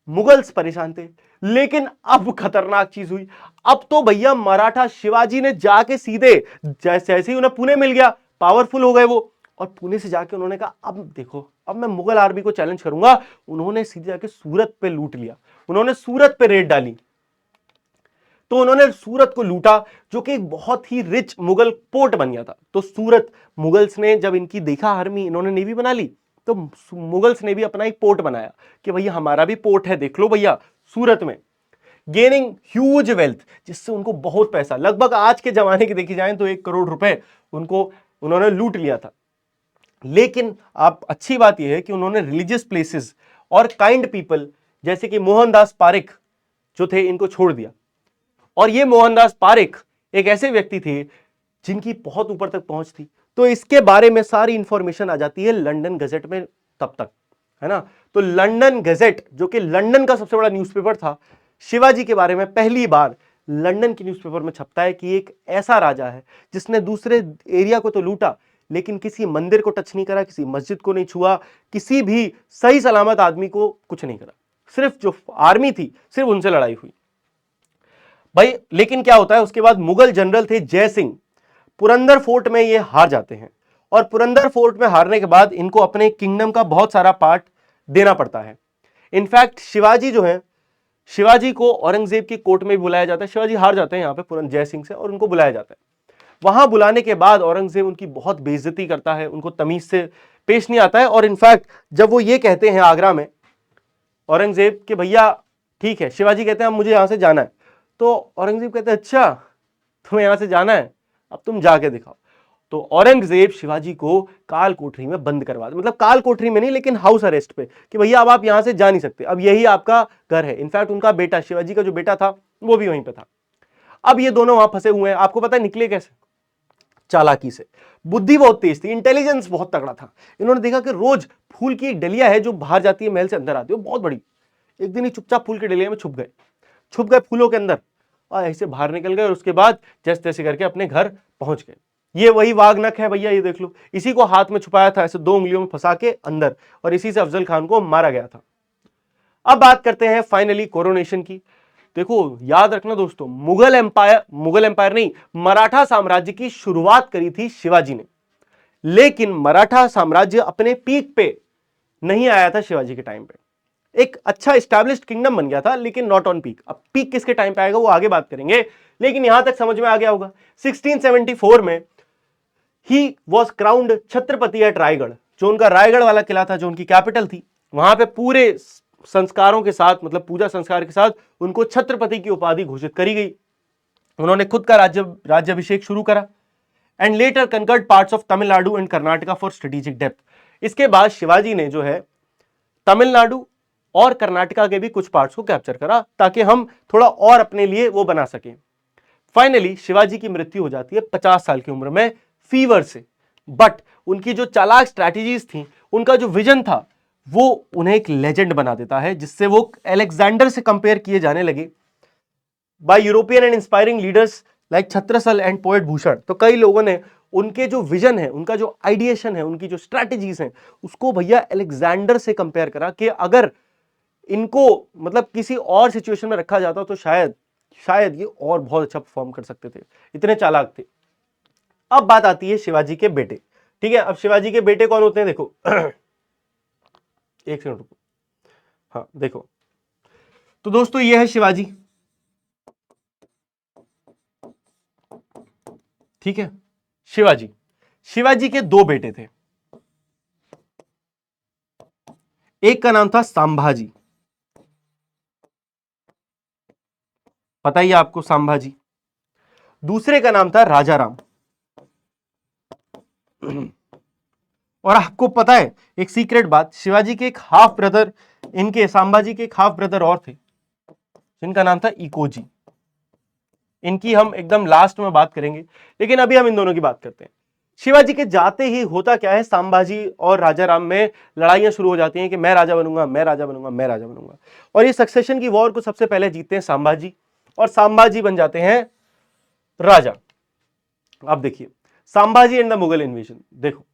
मुगल्स परेशान थे। लेकिन अब खतरनाक चीज हुई। अब तो भैया मराठा शिवाजी ने जाके सीधे, जैसे ही उन्हें पुणे मिल गया, पावरफुल हो गए वो, और पुणे से जाके उन्होंने कहा अब देखो, अब मैं मुगल आर्मी को चैलेंज करूंगा। उन्होंने सीधे जाके सूरत पे लूट लिया, उन्होंने सूरत पे रेड डाली। तो उन्होंने सूरत को लूटा, जो कि एक बहुत ही रिच मुगल पोर्ट बन गया था। तो सूरत, मुगल्स ने जब इनकी देखा आर्मी, इन्होंने नेवी बना ली, तो मुगल्स ने भी अपना एक पोर्ट बनाया कि भैया हमारा भी पोर्ट है, देख लो भैया सूरत में। गेनिंग ह्यूज वेल्थ, जिससे उनको बहुत पैसा, लगभग आज के जमाने की देखी जाए तो 1 करोड़ रुपए उनको उन्होंने लूट लिया था। लेकिन आप अच्छी बात यह है कि उन्होंने रिलीजियस प्लेसेस और काइंड पीपल, जैसे कि मोहनदास पारिक जो थे, इनको छोड़ दिया। और ये मोहनदास पारिक एक ऐसे व्यक्ति थे जिनकी बहुत ऊपर तक पहुंच थी। तो इसके बारे में सारी इंफॉर्मेशन आ जाती है लंदन गजेट में तब तक, है ना। तो लंदन गजेट, जो कि लंदन का सबसे बड़ा न्यूज़पेपर था, शिवाजी के बारे में पहली बार लंदन के न्यूज़पेपर में छपता है कि एक ऐसा राजा है जिसने दूसरे एरिया को तो लूटा, लेकिन किसी मंदिर को टच नहीं करा, किसी मस्जिद को नहीं छुआ, किसी भी सही सलामत आदमी को कुछ नहीं करा। सिर्फ जो आर्मी थी, सिर्फ उनसे लड़ाई हुई भाई। लेकिन क्या होता है, उसके बाद मुगल जनरल थे जय सिंह, पुरंदर फोर्ट में ये हार जाते हैं। और पुरंदर फोर्ट में हारने के बाद इनको अपने किंगडम का बहुत सारा पार्ट देना पड़ता है। इनफैक्ट शिवाजी जो है, शिवाजी को औरंगजेब की कोर्ट में बुलाया जाता है। शिवाजी हार जाते हैं यहां पे पुरंदर जय सिंह से, और उनको बुलाया जाता है। वहां बुलाने के बाद औरंगजेब उनकी बहुत बेइज्जती करता है, उनको तमीज से पेश नहीं आता है। और इनफैक्ट जब वो ये कहते हैं आगरा में, औरंगजेब के भैया ठीक है, शिवाजी कहते हैं अब मुझे यहां से जाना है, तो औरंगजेब कहते हैं अच्छा तुम्हें यहां से जाना है, अब तुम जाके दिखाओ। तो औरंगजेब शिवाजी को काल कोठरी में बंद करवा दे, मतलब काल कोठरी में नहीं, लेकिन हाउस अरेस्ट पे, कि भैया अब आप यहां से जा नहीं सकते, अब यही आपका घर है। इनफैक्ट उनका बेटा, शिवाजी का जो बेटा था, वो भी वहीं पे था। अब ये दोनों वहां फंसे हुए हैं। आपको पता है निकले कैसे? चालाकी से। बुद्धि बहुत तेज थी, इंटेलिजेंस बहुत तगड़ा था। इन्होंने देखा कि रोज फूल की एक डलिया है जो बाहर जाती है, महल से अंदर आती है, वो बहुत बड़ी। एक दिन ही चुपचाप फूल की डलिया में छुप गए फूलों के अंदर, और ऐसे बाहर निकल गए और उसके बाद जैसे तैसे करके अपने घर पहुंच गए। ये वही वाघनख है भैया, ये देख लो, इसी को हाथ में छुपाया था ऐसे 2 उंगलियों में फंसा के अंदर, और इसी से अफजल खान को मारा गया था। अब बात करते हैं फाइनली कोरोनेशन की। देखो याद रखना दोस्तों, मुगल एम्पायर नहीं, मराठा साम्राज्य की शुरुआत करी थी शिवाजी ने, लेकिन मराठा साम्राज्य अपने पीक पे नहीं आया था शिवाजी के टाइम पे। एक अच्छा एस्टैब्लिश्ड किंगडम बन गया था, लेकिन नॉट ऑन पीक। अब पीक किसके टाइम पे आएगा वो आगे बात करेंगे, लेकिन यहां तक समझ में आ गया होगा 1674 में he was crowned Chhatrapati at Raigad. जो उनका रायगढ़ वाला किला था, जो उनकी कैपिटल थी, वहां पे पूरे संस्कारों के साथ, मतलब पूजा संस्कार के साथ उनको छत्रपति की उपाधि घोषित करी गई। उन्होंने खुद का राज्याभिषेक शुरू करा and later conquered parts of Tamil Nadu and Karnataka for strategic depth. इसके बाद शिवाजी ने जो है तमिलनाडु और कर्नाटका के भी कुछ पार्ट्स को कैप्चर करा, ताकि हम थोड़ा और अपने लिए वो बना सकें। फाइनली शिवाजी की मृत्यु हो जाती है 50 साल की उम्र में फीवर से, बट उनकी जो चालाक स्ट्रैटेजीज थी, उनका जो विजन था, वो उन्हें एक लेजेंड बना देता है, जिससे वो अलेक्जेंडर से कंपेयर किए जाने लगे by European and inspiring leaders like Chhatrasal and poet Bhushan. तो कई लोगों ने उनके जो विजन है, उनका जो आइडिएशन है, उनकी जो स्ट्रैटेजीज हैं, उसको भैया अलेक्जेंडर से कंपेयर करा कि अगर इनको मतलब किसी और सिचुएशन में रखा जाता तो शायद ये और बहुत अच्छा परफॉर्म कर सकते थे, इतने चालाक थे। अब बात आती है शिवाजी के बेटे। ठीक है, अब शिवाजी के बेटे कौन होते हैं, देखो एक सेकंड रुको। हाँ देखो, तो दोस्तों ये है शिवाजी। ठीक है, शिवाजी के 2 बेटे थे। एक का नाम था संभाजी, पता ही है आपको संभाजी। दूसरे का नाम था राजाराम। और आपको पता है एक सीक्रेट बात, शिवाजी के एक हाफ ब्रदर, इनके संभाजी के एक हाफ ब्रदर और थे, जिनका नाम था इकोजी। इनकी हम एकदम लास्ट में बात करेंगे, लेकिन अभी हम इन दोनों की बात करते हैं। शिवाजी के जाते ही होता क्या है, संभाजी और राजाराम में लड़ाइयां शुरू हो जाती हैं कि मैं राजा बनूंगा, मैं राजा बनूंगा, मैं राजा बनूंगा। और ये सक्सेशन की वॉर को सबसे पहले जीतते हैं संभाजी, और संभाजी बन जाते हैं राजा। अब देखिए Sambhaji and the Mughal invasion, देखो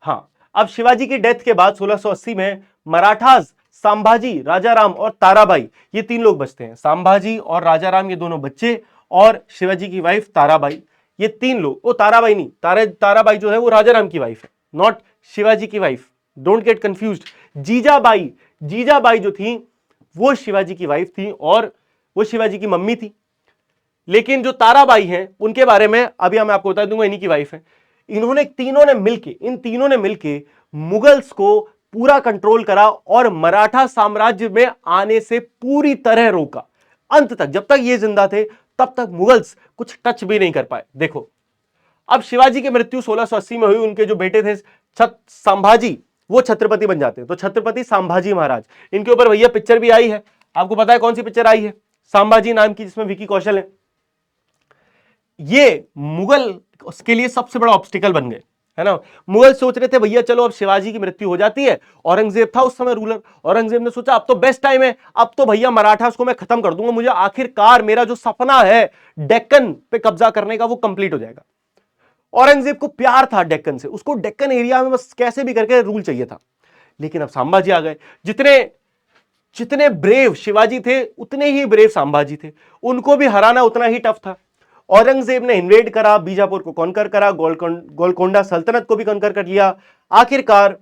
हाँ, अब शिवाजी की डेथ के बाद 1680 में मराठास संभाजी, राजाराम और ताराबाई, ये 3 लोग बचते हैं। संभाजी और राजाराम ये दोनों बच्चे, और शिवाजी की वाइफ ताराबाई, ये 3 लोग। वो ताराबाई नहीं, ताराबाई जो है वो राजाराम की वाइफ है, नॉट शिवाजी की wife, don't get confused. Jijabai जो थी वो शिवाजी की वाइफ थी, और वो शिवाजी की मम्मी थी। लेकिन जो ताराबाई हैं उनके बारे में अभी मैं आपको बता दूंगा, इन्हीं की वाइफ है। इन तीनों ने मिलके मुगल्स को पूरा कंट्रोल करा और मराठा साम्राज्य में आने से पूरी तरह रोका। अंत तक, जब तक ये जिंदा थे तब तक मुगल्स कुछ टच भी नहीं कर पाए। देखो अब शिवाजी की मृत्यु 1680 में हुई, उनके जो बेटे थे संभाजी, वो छत्रपति बन जाते हैं, तो छत्रपति संभाजी महाराज। इनके ऊपर भैया पिक्चर भी आई है, आपको पता है कौन सी पिक्चर आई है, संभाजी नाम की, जिसमें विकी कौशल है। ये मुगल उसके लिए सबसे बड़ा ऑब्स्टिकल बन गए, है ना। मुगल सोच रहे थे भैया चलो अब शिवाजी की मृत्यु हो जाती है, औरंगजेब था उस समय रूलर, औरंगजेब ने सोचा अब तो बेस्ट टाइम है, अब तो भैया मराठास को मैं खत्म कर दूंगा, मुझे आखिरकार मेरा जो सपना है डेक्कन पे कब्जा करने का वो कंप्लीट हो जाएगा। औरंगजेब को प्यार था डेक्कन से, उसको डेक्कन एरिया में बस कैसे भी करके रूल चाहिए था। लेकिन अब संभाजी आ गए, जितने ब्रेव शिवाजी थे उतने ही ब्रेव संभाजी थे, उनको भी हराना उतना ही टफ था। औरंगजेब ने इन्वेड करा, बीजापुर को कॉन्कर करा, गोलकोंडा सल्तनत को भी कॉन्कर कर लिया। आखिरकार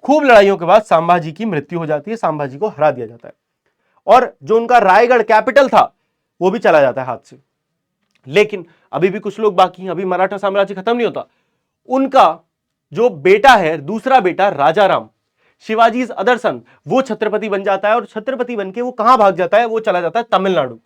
खूब लड़ाइयों के बाद संभाजी की मृत्यु हो जाती है, संभाजी को हरा दिया जाता है, और जो उनका रायगढ़ कैपिटल था वो भी चला जाता है हाथ से। लेकिन अभी भी कुछ लोग बाकी हैं, अभी मराठा साम्राज्य खत्म नहीं होता। उनका जो बेटा है, दूसरा बेटा राजाराम, शिवाजी अदर सन, वो छत्रपति बन जाता है, और छत्रपति बनके वो कहां भाग जाता है, वो चला जाता है तमिलनाडु,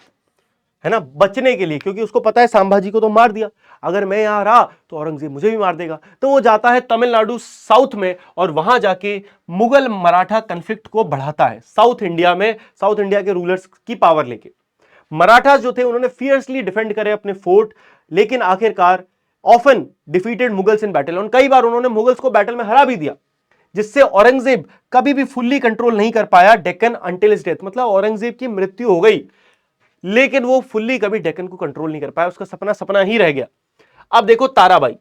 है ना, बचने के लिए, क्योंकि उसको पता है संभाजी को तो मार दिया, अगर मैं यहां रहा तो औरंगजेब मुझे भी मार देगा। तो वो जाता है तमिलनाडु साउथ में, और वहां जाके मुगल मराठा कन्फ्लिक्ट को बढ़ाता है साउथ इंडिया में, साउथ इंडिया के रूलर्स की पावर लेके। मराठास जो थे उन्होंने फियर्सली डिफेंड करे अपने फोर्ट, लेकिन आखिरकार ऑफन डिफीटेड मुगल्स इन बैटल, और कई बार उन्होंने मुगल्स को बैटल में हरा भी दिया, जिससे औरंगजेब कभी भी फुल्ली कंट्रोल नहीं कर पाया डेक्कन अंटिल हिज डेथ। मतलब औरंगजेब की मृत्यु हो गई, लेकिन वो फुल्ली कभी डेक्कन को कंट्रोल नहीं कर पाया, उसका सपना सपना ही रह गया। अब देखो ताराबाई,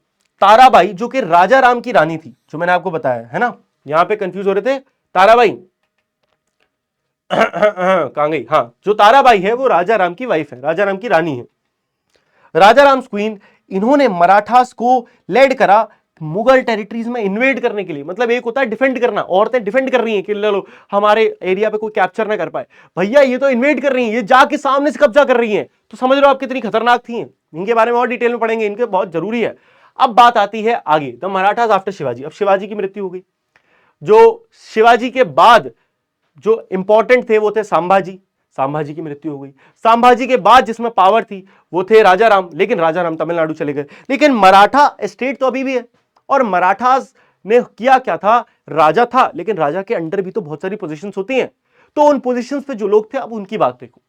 ताराबाई जो कि राजा राम की रानी थी, जो मैंने आपको बताया है ना, यहां पे कंफ्यूज हो रहे थे। ताराबाई कहां गई, हाँ, जो ताराबाई है वो राजा राम की वाइफ है, राजा राम की रानी है, राजा राम क्वीन। इन्होंने मराठास को लेड करा मुगल टेरिटरीज में इन्वेड करने के लिए। मतलब एक होता है डिफेंड करना, औरतें डिफेंड कर रही हैं कि लो हमारे एरिया पे कोई कैप्चर ना कर पाए, भैया ये तो इन्वेड कर रही हैं, ये जाके सामने से कब्जा कर रही हैं। तो समझ लो आप कितनी खतरनाक थी। इनके बारे में और डिटेल में पढ़ेंगे, इनके बहुत जरूरी है। अब बात आती है आगे, द मराठास आफ्टर शिवाजी। अब शिवाजी की मृत्यु हो गई। जो शिवाजी के बाद जो इंपॉर्टेंट थे वो थे संभाजी, संभाजी की मृत्यु हो गई। संभाजी के बाद जिसमें पावर थी वो थे राजा राम, लेकिन राजा राम तमिलनाडु चले गए। लेकिन मराठा स्टेट तो अभी भी है। और मराठास ने किया क्या था, राजा था, लेकिन राजा के अंडर भी तो बहुत सारी पोजीशंस होती हैं। तो उन पोजीशंस पे जो लोग थे, अब उनकी बात देखो।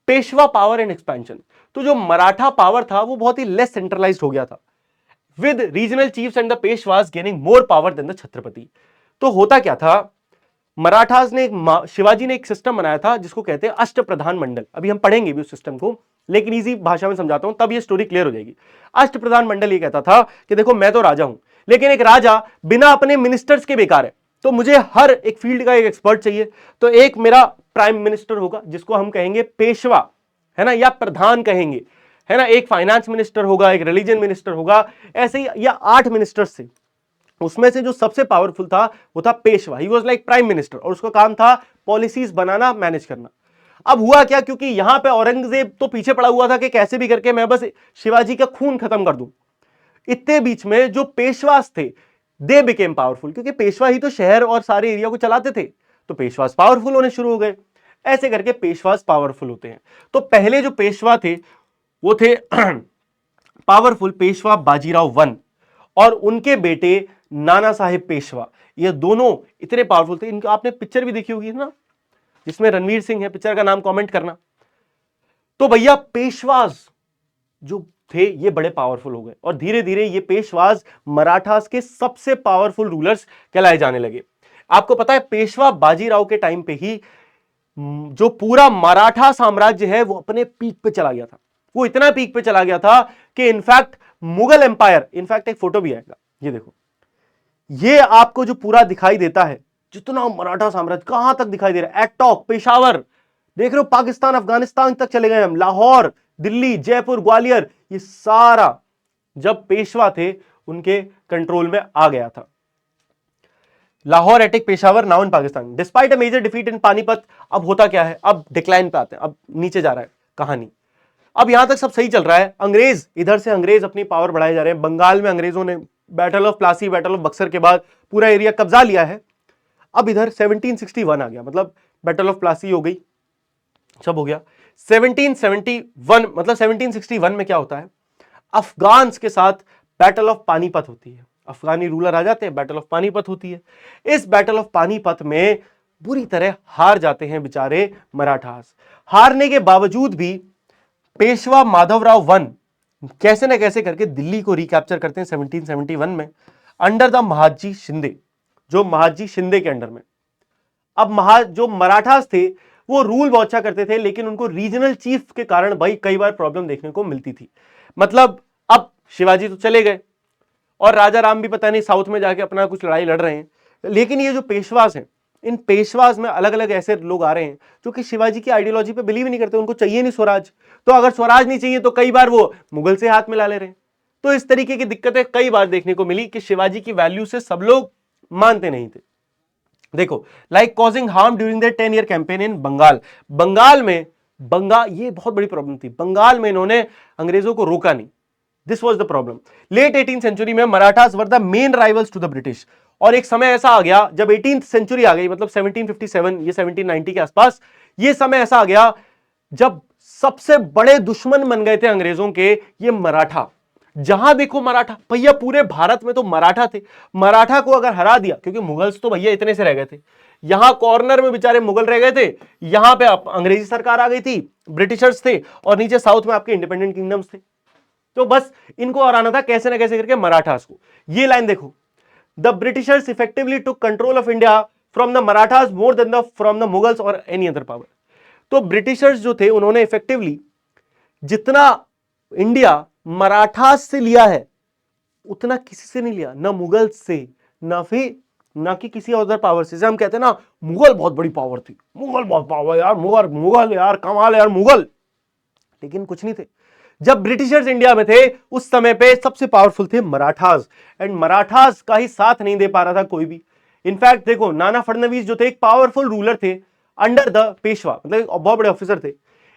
Peshwa power and expansion. तो जो मराठा पावर था वो बहुत ही लेस सेंट्रलाइज्ड हो गया था, with regional chiefs and the Peshwas gaining more power than the Chhatrapati. तो होता क्या था, मराठास ने शिवाजी ने एक सिस्टम बनाया था जिसको कहते हैं अष्टप्रधान मंडल। अभी हम पढ़ेंगे भी उस सिस्टम को, लेकिन इजी भाषा में समझाता हूं, तब ये स्टोरी क्लियर हो जाएगी। अष्टप्रधान मंडल ये कहता था कि देखो मैं तो राजा हूं, लेकिन एक राजा बिना अपने मिनिस्टर्स के बेकार है, तो मुझे हर एक फील्ड का एक एक्सपर्ट चाहिए। तो एक मेरा प्राइम मिनिस्टर होगा जिसको हम कहेंगे पेशवा, है ना, या प्रधान कहेंगे, है ना। एक फाइनेंस मिनिस्टर होगा, एक रिलीजन मिनिस्टर होगा, ऐसे ही या 8 मिनिस्टर्स थे। उसमें से जो सबसे पावरफुल था वो था Peshwa. He was like prime minister, और उसका काम था पॉलिसीज बनाना, मैनेज करना। अब हुआ क्या, क्योंकि यहां पे औरंगजेब तो पीछे पड़ा हुआ था कि कैसे भी करके मैं बस शिवाजी का खून खत्म कर दूं। इतने बीच में जो पेशवास थे दे बिकेम पावरफुल, क्योंकि पेशवा ही तो शहर और सारे एरिया को चलाते थे, तो पेशवास पावरफुल होने शुरू हो गए। ऐसे करके पेशवास पावरफुल होते हैं। तो पहले जो पेशवा थे वो थे पावरफुल पेशवा बाजीराव वन, और उनके बेटे नाना साहेब पेशवा। ये दोनों इतने पावरफुल थे। इनका आपने पिक्चर भी देखी होगी ना, जिसमें रणवीर सिंह है, पिक्चर का नाम कमेंट करना। तो भैया पेशवास जो थे ये बड़े पावरफुल हो गए, और धीरे धीरे ये पेशवास मराठास के सबसे पावरफुल रूलर्स कहलाए जाने लगे। आपको पता है पेशवा बाजीराव के टाइम पे ही जो पूरा मराठा साम्राज्य है वो अपने पीक पे चला गया था। वो इतना पीक पे चला गया था कि इनफैक्ट मुगल एम्पायर, इनफैक्ट एक फोटो भी आएगा, ये देखो, ये आपको जो पूरा दिखाई देता है, जितना मराठा साम्राज्य कहां तक दिखाई दे रहा है, एक्टॉक, पेशावर, देख रहे हो, पाकिस्तान अफगानिस्तान तक चले गए हम, लाहौर, दिल्ली, जयपुर, ग्वालियर, ये सारा जब पेशवा थे उनके कंट्रोल में आ गया था। Lahore, Attock, Peshawar, now in Pakistan, despite a major defeat in Panipat. अब होता क्या है, अब डिक्लाइन पे आते हैं, अब नीचे जा रहा है कहानी। अब यहां तक सब सही चल रहा है, अंग्रेज इधर से अंग्रेज अपनी पावर बढ़ाए जा रहे हैं। बंगाल में अंग्रेजों ने battle of Plassey, battle of Buxar के बाद पूरा एरिया कब्जा लिया है। अब इधर 1761 आ गया, मतलब बैटल ऑफ प्लासी हो गई, सब हो गया। 1771 मतलब 1761 में क्या होता है, अफगान्स के साथ बैटल ऑफ पानीपत होती है। अफगानी रूलर आ जाते हैं, बैटल ऑफ पानीपत होती है। इस बैटल ऑफ पानीपत में बुरी तरह हार जाते हैं बेचारे मराठास। हारने के बावजूद भी पेशवा माधवराव वन कैसे न कैसे करके दिल्ली को रिकैप्चर करते हैं 1771 में, अंडर द महादजी शिंदे, जो महादजी शिंदे के अंडर में। अब जो मराठास थे वो रूल बहुत अच्छा करते थे, लेकिन उनको रीजनल चीफ के कारण भाई कई बार प्रॉब्लम देखने को मिलती थी। मतलब अब शिवाजी तो चले गए, और राजा राम भी पता नहीं साउथ में जाके अपना कुछ लड़ाई लड़ रहे हैं, लेकिन ये जो पेशवास हैं, इन पेशवास में अलग अलग ऐसे लोग आ रहे हैं जो कि शिवाजी की आइडियोलॉजी पे बिलीव नहीं करते, उनको चाहिए नहीं स्वराज। तो अगर स्वराज नहीं चाहिए तो कई बार वो मुगल से हाथ मिला ले रहे हैं। तो इस तरीके की दिक्कतें कई बार देखने को मिली कि शिवाजी की वैल्यू से सब लोग मानते नहीं थे। देखो, like causing harm during the 10 year campaign in Bengal. Bengal में ये बहुत बड़ी प्रॉब्लम थी, बंगाल में इन्होंने अंग्रेजों को रोका नहीं। This was the problem. Late 18th century में Marathas were the main rivals to the British. और एक समय ऐसा आ गया जब 18th सेंचुरी आ गई, मतलब 1757 ये 1790 के आसपास, ये समय ऐसा आ गया जब सबसे बड़े दुश्मन बन गए थे अंग्रेजों के ये मराठा। जहां देखो मराठा, भैया पूरे भारत में तो मराठा थे। मराठा को अगर हरा दिया, क्योंकि मुगल्स तो भैया इतने से रह गए थे, यहां कॉर्नर में बेचारे मुगल रह गए थे, यहां पे अंग्रेजी सरकार आ गई थी, ब्रिटिशर्स थे, और नीचे साउथ में आपके इंडिपेंडेंट किंगडम्स थे। तो बस इनको हराना था कैसे ना कैसे करके मराठास को। ये लाइन देखो, the Britishers effectively took control of India from the Marathas more than from the Mughals और एनी अदर पावर। तो ब्रिटिशर्स जो थे उन्होंने इफेक्टिवली जितना इंडिया मराठास से लिया है उतना किसी से नहीं लिया, ना मुगल से, ना कि किसी अदर पावर से। हम कहते हैं ना मुगल बहुत बड़ी पावर थी, मुगल बहुत पावर यार, मुगल यार कमाल यार मुगल, लेकिन कुछ नहीं थे। जब ब्रिटिशर्स इंडिया में थे उस समय पे सबसे पावरफुल थे मराठास, एंड मराठास का ही साथ नहीं दे पा रहा था कोई भी। इनफैक्ट देखो नाना फडणवीस जो थे एक पावरफुल रूलर थे अंडर द पेशवा, मतलब बहुत बड़े ऑफिसर थे।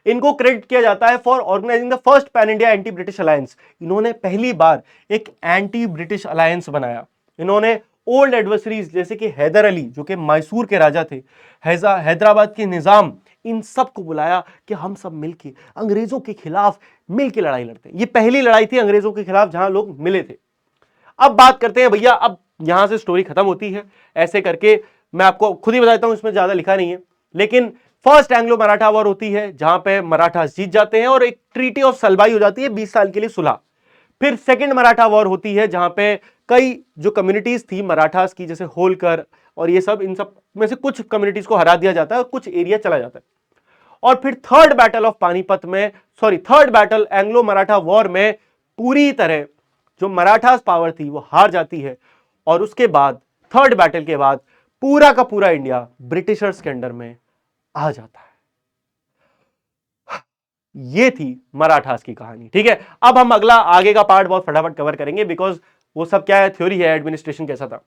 इनको क्रेडिट किया जाता है for organizing the first pan India anti British alliance. इन्होंने पहली बार एक एंटी ब्रिटिश अलायंस बनाया। इन्होंने ओल्ड एडवर्सरीज जैसे कि हैदर अली जो कि मैसूर के राजा थे, हैदराबाद के निजाम, इन सब को बुलाया कि हम सब मिलके अंग्रेजों के खिलाफ मिलके लड़ाई लड़ते हैं। ये पहली लड़ाई थी अंग्रेजों के खिलाफ जहां लोग मिले थे। अब बात करते हैं भैया, अब यहां से स्टोरी खत्म होती है ऐसे करके। मैं आपको खुद ही बताता हूं, इसमें ज्यादा लिखा नहीं है, लेकिन फर्स्ट एंग्लो मराठा वॉर होती है जहां पे मराठास जीत जाते हैं और एक ट्रीटी ऑफ सलबाई हो जाती है 20 साल के लिए सुलह। फिर सेकंड मराठा वॉर होती है जहां पे कई जो कम्युनिटीज थी मराठास की, जैसे होलकर और ये सब, इन सब में से कुछ कम्युनिटीज को हरा दिया जाता है और कुछ एरिया चला जाता है। और फिर थर्ड बैटल ऑफ पानीपत में, third battle Anglo Maratha war में पूरी तरह जो मराठास पावर थी वो हार जाती है। और उसके बाद थर्ड बैटल के बाद पूरा का पूरा इंडिया ब्रिटिशर्स के अंडर में आ जाता है। ये थी मराठास की कहानी। ठीक है, अब हम अगला आगे का पार्ट बहुत फटाफट कवर करेंगे, बिकॉज वो सब क्या है, थ्योरी है, एडमिनिस्ट्रेशन कैसा था।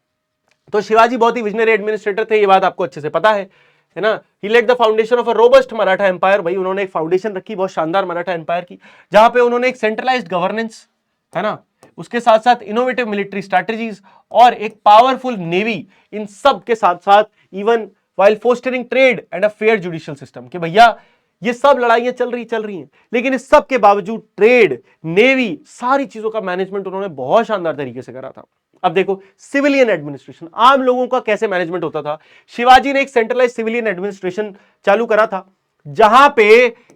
तो शिवाजी बहुत ही विजनरी एडमिनिस्ट्रेटर थे, ये बात आपको अच्छे से पता है ना। He laid the foundation of a robust Maratha empire. भाई उन्होंने एक फाउंडेशन रखी बहुत शानदार मराठा एम्पायर की, जहां पे उन्होंने एक सेंट्रलाइज्ड गवर्नेंस, है ना, उसके साथ साथ इनोवेटिव मिलिट्री स्ट्रैटेजीज और एक पावरफुल नेवी, इन सब के साथ साथ even while fostering trade and a fair judicial system, कि भैया ये सब लड़ाइयां चल रही हैं, लेकिन इस सब के बावजूद ट्रेड, नेवी, सारी चीजों का मैनेजमेंट उन्होंने बहुत शानदार तरीके से करा था। अब देखो सिविलियन एडमिनिस्ट्रेशन, आम लोगों का कैसे मैनेजमेंट होता था। शिवाजी ने एक सेंट्रलाइज सिविलियन एडमिनिस्ट्रेशन चालू करा था, जहां पे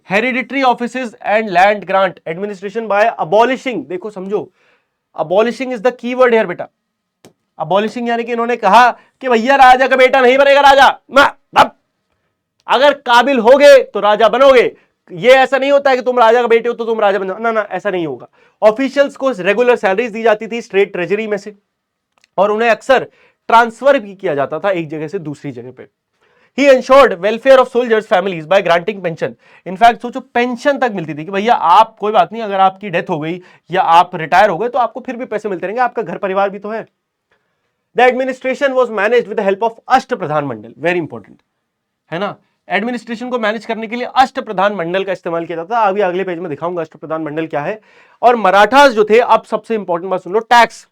hereditary offices and land grant administration by abolishing, देखो समझो, abolishing is the keyword here बेटा। अबॉलिशिंग यानी कि इन्होंने कहा कि भैया राजा का बेटा नहीं बनेगा राजा, अगर काबिल होगे तो राजा बनोगे। ये ऐसा नहीं होता है कि तुम राजा का बेटे हो तो तुम राजा बन जाओ, ना ना, ऐसा नहीं होगा। ऑफिशियल्स को रेगुलर सैलरीज दी जाती थी स्टेट ट्रेजरी में से, और उन्हें अक्सर ट्रांसफर भी किया जाता था एक जगह से दूसरी जगह पे। He ensured welfare of soldiers families by granting pension. In fact सोचो पेंशन तक मिलती थी कि भैया आप कोई बात नहीं, अगर आपकी डेथ हो गई या आप रिटायर हो गए तो आपको फिर भी पैसे मिलते रहेंगे, आपका घर परिवार भी तो है। The administration was manage with the help of अष्ट प्रधान मंडल, वेरी इंपॉर्टेंट है ना। एडमिनिस्ट्रेशन को मैनेज करने के लिए अष्ट प्रधान मंडल का इस्तेमाल किया जाता है। अभी अगले पेज में दिखाऊंगा अष्ट प्रधान मंडल क्या है। और मराठास जो थे, अब सबसे इंपॉर्टेंट बात सुन लो, टैक्स।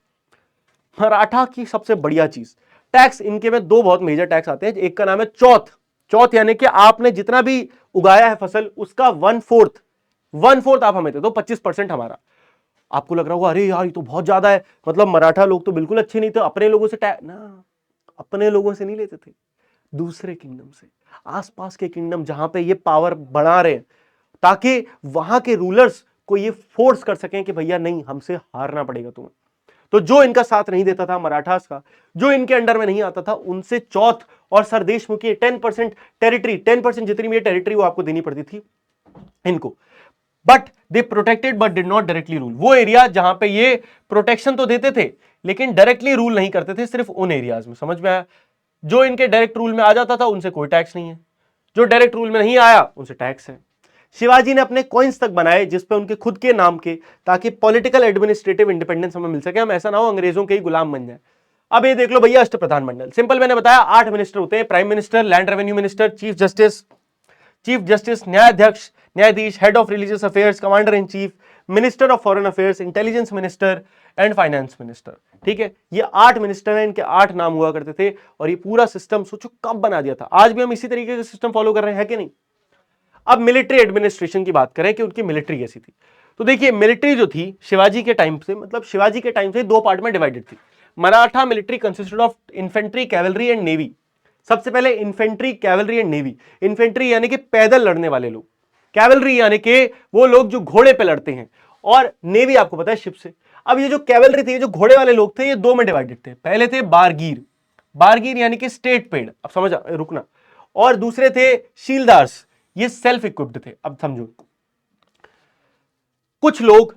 मराठा की सबसे बढ़िया चीज टैक्स, इनके में दो बहुत मेजर टैक्स आते हैं। एक का नाम है चौथ। चौथ यानी कि आपने जितना भी उगाया है फसल उसका 1/4 आप हमें दे दो, 25% हमारा। आपको लग रहा होगा अरे यार ये तो बहुत ज्यादा है, मतलब मराठा लोग तो बिल्कुल अच्छे नहीं थे, अपने लोगों से टैक्स ना, अपने लोगों से नहीं लेते थे, दूसरे किंगडम से, आसपास के किंगडम जहां पे ये पावर बढ़ा रहे हैं, ताकि वहां के रूलर्स को ये फोर्स कर सकें कि भैया नहीं, हमसे हारना पड़ेगा तुम्हें। तो जो इनका साथ नहीं देता था मराठास का, जो इनके अंडर में नहीं आता था, उनसे चौथ और सरदेशमुखी 10% टेरिटरी, 10% जितनी भी टेरिटरी वो आपको देनी पड़ती थी इनको। But they protected but did not directly rule. वो एरिया जहां पे ये प्रोटेक्शन तो देते थे लेकिन डायरेक्टली रूल नहीं करते थे, सिर्फ उन एरियाज में। समझ में आया? जो इनके डायरेक्ट रूल में आ जाता था उनसे कोई टैक्स नहीं है, जो डायरेक्ट रूल में नहीं आया उनसे टैक्स है। शिवाजी ने अपने कॉइन्स तक बनाए जिसपे उनके खुद के नाम के, ताकि पॉलिटिकल एडमिनिस्ट्रेटिव इंडिपेंडेंस हमें मिल सके, हम ऐसा ना हो अंग्रेजों के ही गुलाम बन जाए। अब ये देख लो भैया अष्ट प्रधान मंडल, सिंपल मैंने बताया 8 मिनिस्टर होते हैं, prime minister, land revenue minister, chief justice, न्यायाध्यक्ष, न्यायाधीश, head of religious affairs, commander in chief, minister of foreign affairs, intelligence minister and finance minister. ठीक है, ये 8 मिनिस्टर हैं, इनके 8 नाम हुआ करते थे। और ये पूरा सिस्टम सोचो कब बना दिया था, आज भी हम इसी तरीके का सिस्टम फॉलो कर रहे हैं कि नहीं। अब मिलिट्री एडमिनिस्ट्रेशन की बात करें कि उनकी मिलिट्री कैसी थी, तो देखिए मिलिट्री जो थी शिवाजी के टाइम से, मतलब शिवाजी के टाइम से 2 पार्ट में डिवाइडेड थी। Maratha military consisted of infantry, cavalry and navy. सबसे पहले infantry, cavalry and navy. Infantry यानी कि पैदल लड़ने वाले लोग, कैवलरी यानी कि वो लोग जो घोड़े पे लड़ते हैं, और नेवी आपको पता है शिप से। अब ये जो कैवलरी थी, ये जो घोड़े वाले लोग थे, ये 2 में डिवाइडेड थे। पहले थे बारगीर, बारगीर यानी कि स्टेट पेड, अब समझ रुकना, और दूसरे थे शीलदार्स, ये सेल्फ इक्विप्ड थे। अब समझो, कुछ लोग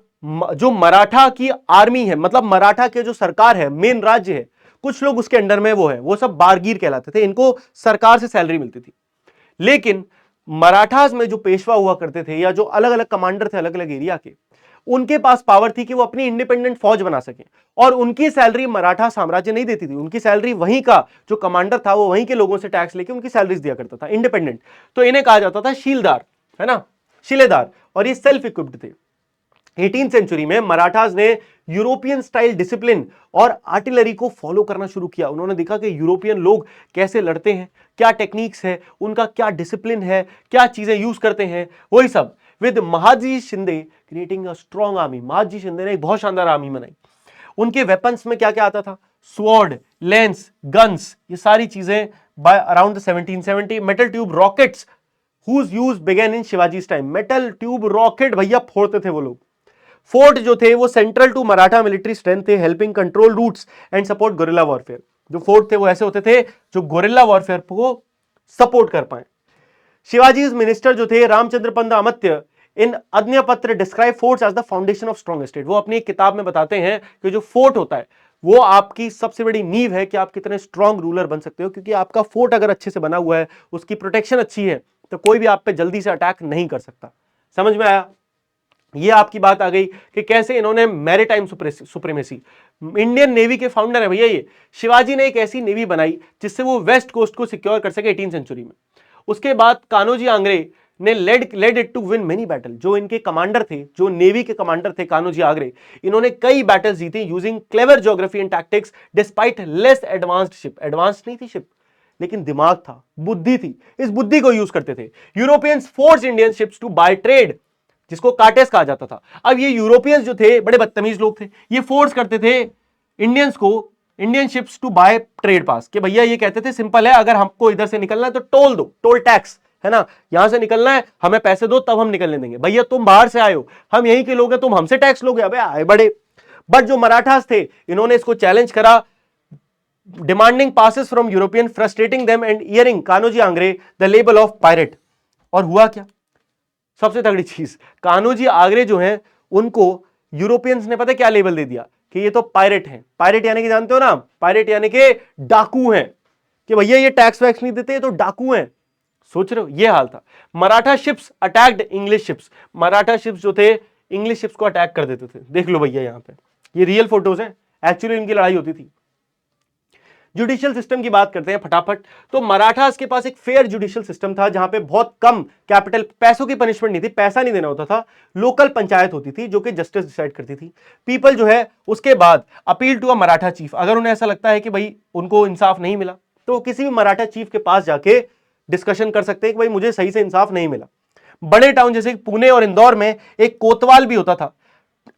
जो मराठा की आर्मी है, मतलब मराठा के जो सरकार है, मेन राज्य है, कुछ लोग उसके अंडर में वो है, वो सब बारगीर कहलाते थे, इनको सरकार से सैलरी मिलती थी। लेकिन मराठास में जो पेशवा हुआ करते थे या जो अलग अलग कमांडर थे अलग अलग एरिया के, उनके पास पावर थी कि वो अपनी इंडिपेंडेंट फौज बना सके, और उनकी सैलरी मराठा साम्राज्य नहीं देती थी। उनकी सैलरी वहीं का जो कमांडर था वो वहीं के लोगों से टैक्स लेके उनकी सैलरीज दिया करता था, इंडिपेंडेंट। तो इन्हें कहा जाता था शीलदार, है ना, शिलेदार, और ये सेल्फ इक्विप्ड थे। 18th सेंचुरी में मराठास ने यूरोपियन स्टाइल डिसिप्लिन और आर्टिलरी को फॉलो करना शुरू किया। उन्होंने देखा कि यूरोपियन लोग कैसे लड़ते हैं, क्या टेक्निक्स है, उनका क्या डिसिप्लिन है, क्या चीजें यूज करते हैं, वही सब। With Mahadji Shinde creating a strong army, Mahadji Shinde ने एक बहुत शानदार आर्मी बनाई। उनके वेपन्स में क्या क्या आता था, स्वॉर्ड, लेंस, गन्स, ये सारी चीजें by around 1770। Metal tube rockets whose use began in शिवाजी's टाइम। मेटल ट्यूब रॉकेट भैया फोड़ते थे वो लोग। फोर्ट जो थे वो central to Maratha military strength थे, helping control routes and support guerrilla warfare. जो फोर्ट थे वो ऐसे होते थे जो गोरिल्ला वॉरफेयर को सपोर्ट कर पाए। शिवाजी मिनिस्टर जो थे Ramchandra Pant Amatya in Ajnapatra describe forts as the foundation of strong state. वो अपनी एक किताब में बताते हैं कि जो फोर्ट होता है वो आपकी सबसे बड़ी नींव है कि आप कितने स्ट्रॉन्ग रूलर बन सकते हो, क्योंकि आपका फोर्ट अगर अच्छे से बना हुआ है, उसकी प्रोटेक्शन अच्छी है, तो कोई भी आप पे जल्दी से अटैक नहीं कर सकता। समझ में आया? ये आपकी बात आ गई कि कैसे इन्होंने मैरीटाइम सुप्रीमेसी, इंडियन नेवी के फाउंडर है भैया ये। शिवाजी ने एक ऐसी नेवी बनाई जिससे वो वेस्ट कोस्ट को सिक्योर कर सके 18th सेंचुरी में। उसके बाद कान्होजी आंग्रे ने led it to win many battle. जो इनके कमांडर थे, जो नेवी के कमांडर थे कान्होजी आंग्रे, इन्होंने कई बैटल्स जीते using clever geography and tactics despite less advanced ship. Advanced नहीं थी शिप, लेकिन दिमाग था, बुद्धि थी, इस बुद्धि को यूज करते थे। Europeans force Indian ships to buy trade, जिसको कार्टेस कहा जाता था। अब ये यूरोपियंस जो थे बड़े बदतमीज लोग थे, ये फोर्स करते थे इंडियंस को, Indian ships to buy trade pass, कि भैया ये कहते थे सिंपल है, अगर हमको इधर से निकलना है तो टोल दो, टोल टैक्स, है ना, यहां से निकलना है हमें पैसे दो तब हम निकलने देंगे। भैया तुम बाहर से आए हो, हम यहीं के लोग हैं, तुम हमसे टैक्स लोगे, अबे आए बड़े। बट जो मराठास थे इन्होंने इसको चैलेंज करा, demanding passes from European, frustrating them and earning Kanhoji Angre the label of pirate. और हुआ क्या, सबसे तगड़ी चीज, कान्होजी आंग्रे जो हैं उनको यूरोपियंस ने पता क्या लेबल दे दिया कि ये तो पायरेट हैं। पायरेट यानी कि जानते हो ना, पायरेट यानी कि डाकू हैं, कि भैया ये टैक्स वैक्स नहीं देते, ये तो डाकू हैं। सोच रहे हो, ये हाल था। Maratha ships attacked English ships. Maratha ships जो थे इंग्लिश शिप्स को अटैक कर देते थे। देख लो भैया यहां पे, ये रियल फोटोज हैं, एक्चुअली इनकी लड़ाई होती थी। जुडिशियल सिस्टम की बात करते हैं फटाफट। तो मराठास के पास एक फेयर जुडिशियल सिस्टम था, जहां पे बहुत कम कैपिटल, पैसों की पनिशमेंट नहीं थी, पैसा नहीं देना होता था। लोकल पंचायत होती थी जो कि जस्टिस डिसाइड करती थी। पीपल जो है उसके बाद appeal to a Maratha chief, अगर उन्हें ऐसा लगता है कि भाई उनको इंसाफ नहीं मिला तो किसी भी मराठा चीफ के पास जाके डिस्कशन कर सकते हैं कि भाई मुझे सही से इंसाफ नहीं मिला। बड़े टाउन जैसे पुणे और इंदौर में एक कोतवाल भी होता था,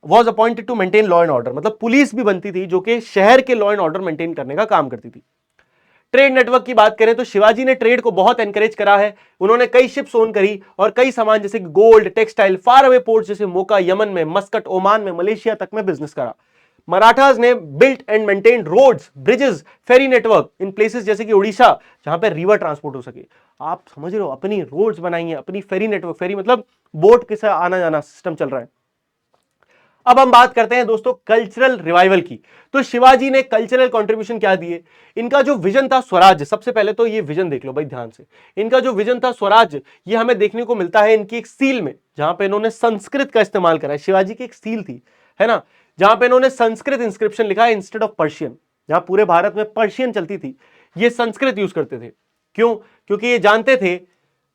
was appointed to maintain law and order, मतलब पुलिस भी बनती थी जो कि शहर के लॉ एंड ऑर्डर मेंटेन करने का काम करती थी। ट्रेड नेटवर्क की बात करें तो शिवाजी ने ट्रेड को बहुत एनकरेज करा है। उन्होंने कई शिप्स ओन करी और कई सामान जैसे gold, textile, far away port जैसे मोका, यमन में, मस्कट, ओमान में, मलेशिया तक में बिजनेस करा। मराठास ने built and maintain roads, bridges, ferry network in places जैसे कि उड़ीसा, जहां पर रिवर ट्रांसपोर्ट हो सके। आप समझ रहे हो, अपनी रोड्स बनाई है, अपनी फेरी नेटवर्क, फेरी मतलब बोट के साथ आना जाना सिस्टम चल रहा है। अब हम बात करते हैं दोस्तों कल्चरल रिवाइवल की। तो शिवाजी ने कल्चरल कंट्रीब्यूशन क्या दिए, इनका जो विजन था स्वराज्य, सबसे पहले तो ये विजन देख लो भाई ध्यान से। इनका जो विजन था स्वराज्य, ये हमें देखने को मिलता है इनकी एक सील में, जहां पे इन्होंने संस्कृत का इस्तेमाल करा है। शिवाजी की एक सील थी, है ना, जहां पे इन्होंने संस्कृत इंस्क्रिप्शन लिखा है इंस्टेड ऑफ पर्शियन। जहां पूरे भारत में पर्शियन चलती थी, ये संस्कृत यूज करते थे। क्यों? क्योंकि ये जानते थे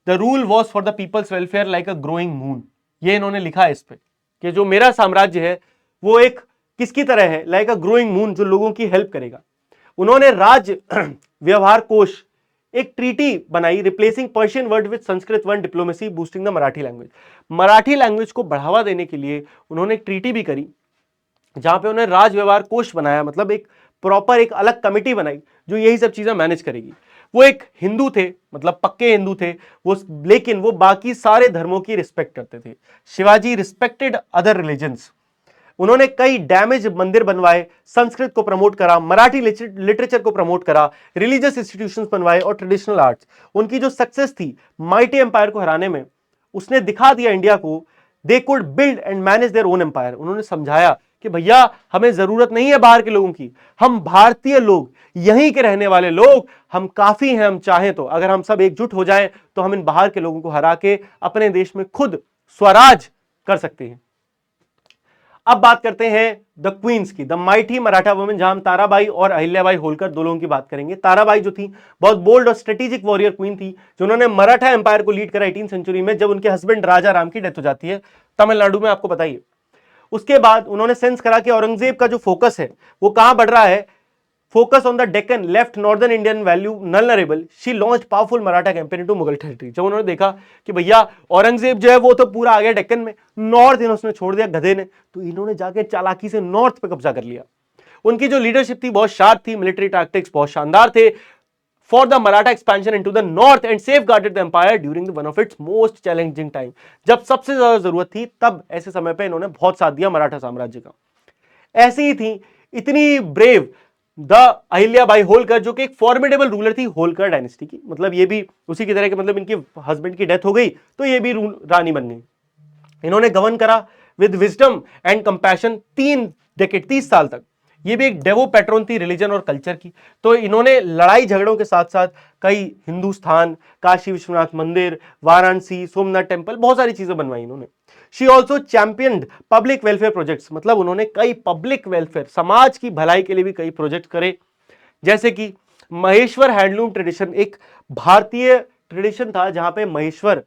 the rule was for the people's welfare like a growing moon. ये इन्होंने लिखा है इस पे कि जो मेरा साम्राज्य है वो एक किसकी तरह है, लाइक अ ग्रोइंग मून, जो लोगों की हेल्प करेगा। उन्होंने राज्य व्यवहार कोश, एक ट्रीटी बनाई replacing Persian word with Sanskrit one, diplomacy boosting the Marathi language. Marathi language को बढ़ावा देने के लिए उन्होंने एक ट्रीटी भी करी, जहां पे उन्होंने राज व्यवहार कोश बनाया, मतलब एक प्रॉपर एक अलग कमिटी बनाई जो यही सब चीजें मैनेज करेगी। वो एक हिंदू थे, मतलब पक्के हिंदू थे वो, लेकिन वो बाकी सारे धर्मों की रिस्पेक्ट करते थे। Shivaji respected other religions. उन्होंने कई डैमेज मंदिर बनवाए, संस्कृत को प्रमोट करा, मराठी लिटरेचर को प्रमोट करा, रिलीजियस इंस्टीट्यूशंस बनवाए और ट्रेडिशनल आर्ट्स। उनकी जो सक्सेस थी माइटी एम्पायर को हराने में, उसने दिखा दिया इंडिया को they could build and manage their own empire. उन्होंने समझाया कि भैया हमें जरूरत नहीं है बाहर के लोगों की, हम भारतीय लोग, यहीं के रहने वाले लोग, हम काफी हैं। हम चाहें तो अगर हम सब एकजुट हो जाएं तो हम इन बाहर के लोगों को हरा के अपने देश में खुद स्वराज कर सकते हैं। अब बात करते हैं द क्वींस की, द माइटी मराठा वुमेन, जहां हम ताराबाई और अहिल्याबाई होलकर दो लोगों की बात करेंगे। ताराबाई जो थी बहुत बोल्ड और स्ट्रेटेजिक वॉरियर क्वीन थी, जिन्होंने मराठा एंपायर को लीड करा 18वीं सेंचुरी में, जब उनके हस्बैंड राजा राम की डेथ हो जाती है तमिलनाडु में, आपको बताइए। उसके बाद उन्होंने सेंस करा कि औरंगजेब का जो फोकस है वो कहां बढ़ रहा है, focus on the Deccan left northern Indian value vulnerable, she launch powerful Maratha campaign into Mughal territory. जब उन्होंने देखा कि भैया औरंगजेब जो है वो तो पूरा आ गया डेक्कन में, नॉर्थ इन्होंने छोड़ दिया गधे ने, तो इन्होंने जाके चालाकी से नॉर्थ पे कब्जा कर लिया। उनकी जो लीडरशिप थी बहुत शार्प थी, मिलिट्री टैक्टिक्स बहुत शानदार थे for the Maratha expansion into the north and safeguarded the empire during one of its most challenging time. जब सबसे ज्यादा जरूरत थी तब ऐसे समय पे इन्होंने बहुत साथ दिया मराठा साम्राज्य का। ऐसी ही थी इतनी ब्रेव द अहिल्याबाई होलकर, जो कि एक फॉर्मिडेबल रूलर थी होलकर डायनेस्टी की, मतलब ये भी उसी की तरह के, मतलब इनके हस्बैंड की डेथ हो गई तो ये भी रानी बन गई। इन्होंने गवर्न करा विद विजडम एंड कंपैशन 30 साल तक। ये भी एक डेवो पैट्रोन थी रिलीजन और कल्चर की। तो इन्होंने लड़ाई झगड़ों के साथ साथ कई हिंदुस्तान, काशी विश्वनाथ मंदिर, वाराणसी, सोमनाथ टेम्पल, बहुत सारी चीजें बनवाई इन्होंने। She also champion public welfare projects, मतलब उन्होंने कई पब्लिक वेलफेयर, समाज की भलाई के लिए भी कई प्रोजेक्ट करे, जैसे कि महेश्वर हैंडलूम ट्रेडिशन, एक भारतीय ट्रेडिशन था जहां पे महेश्वर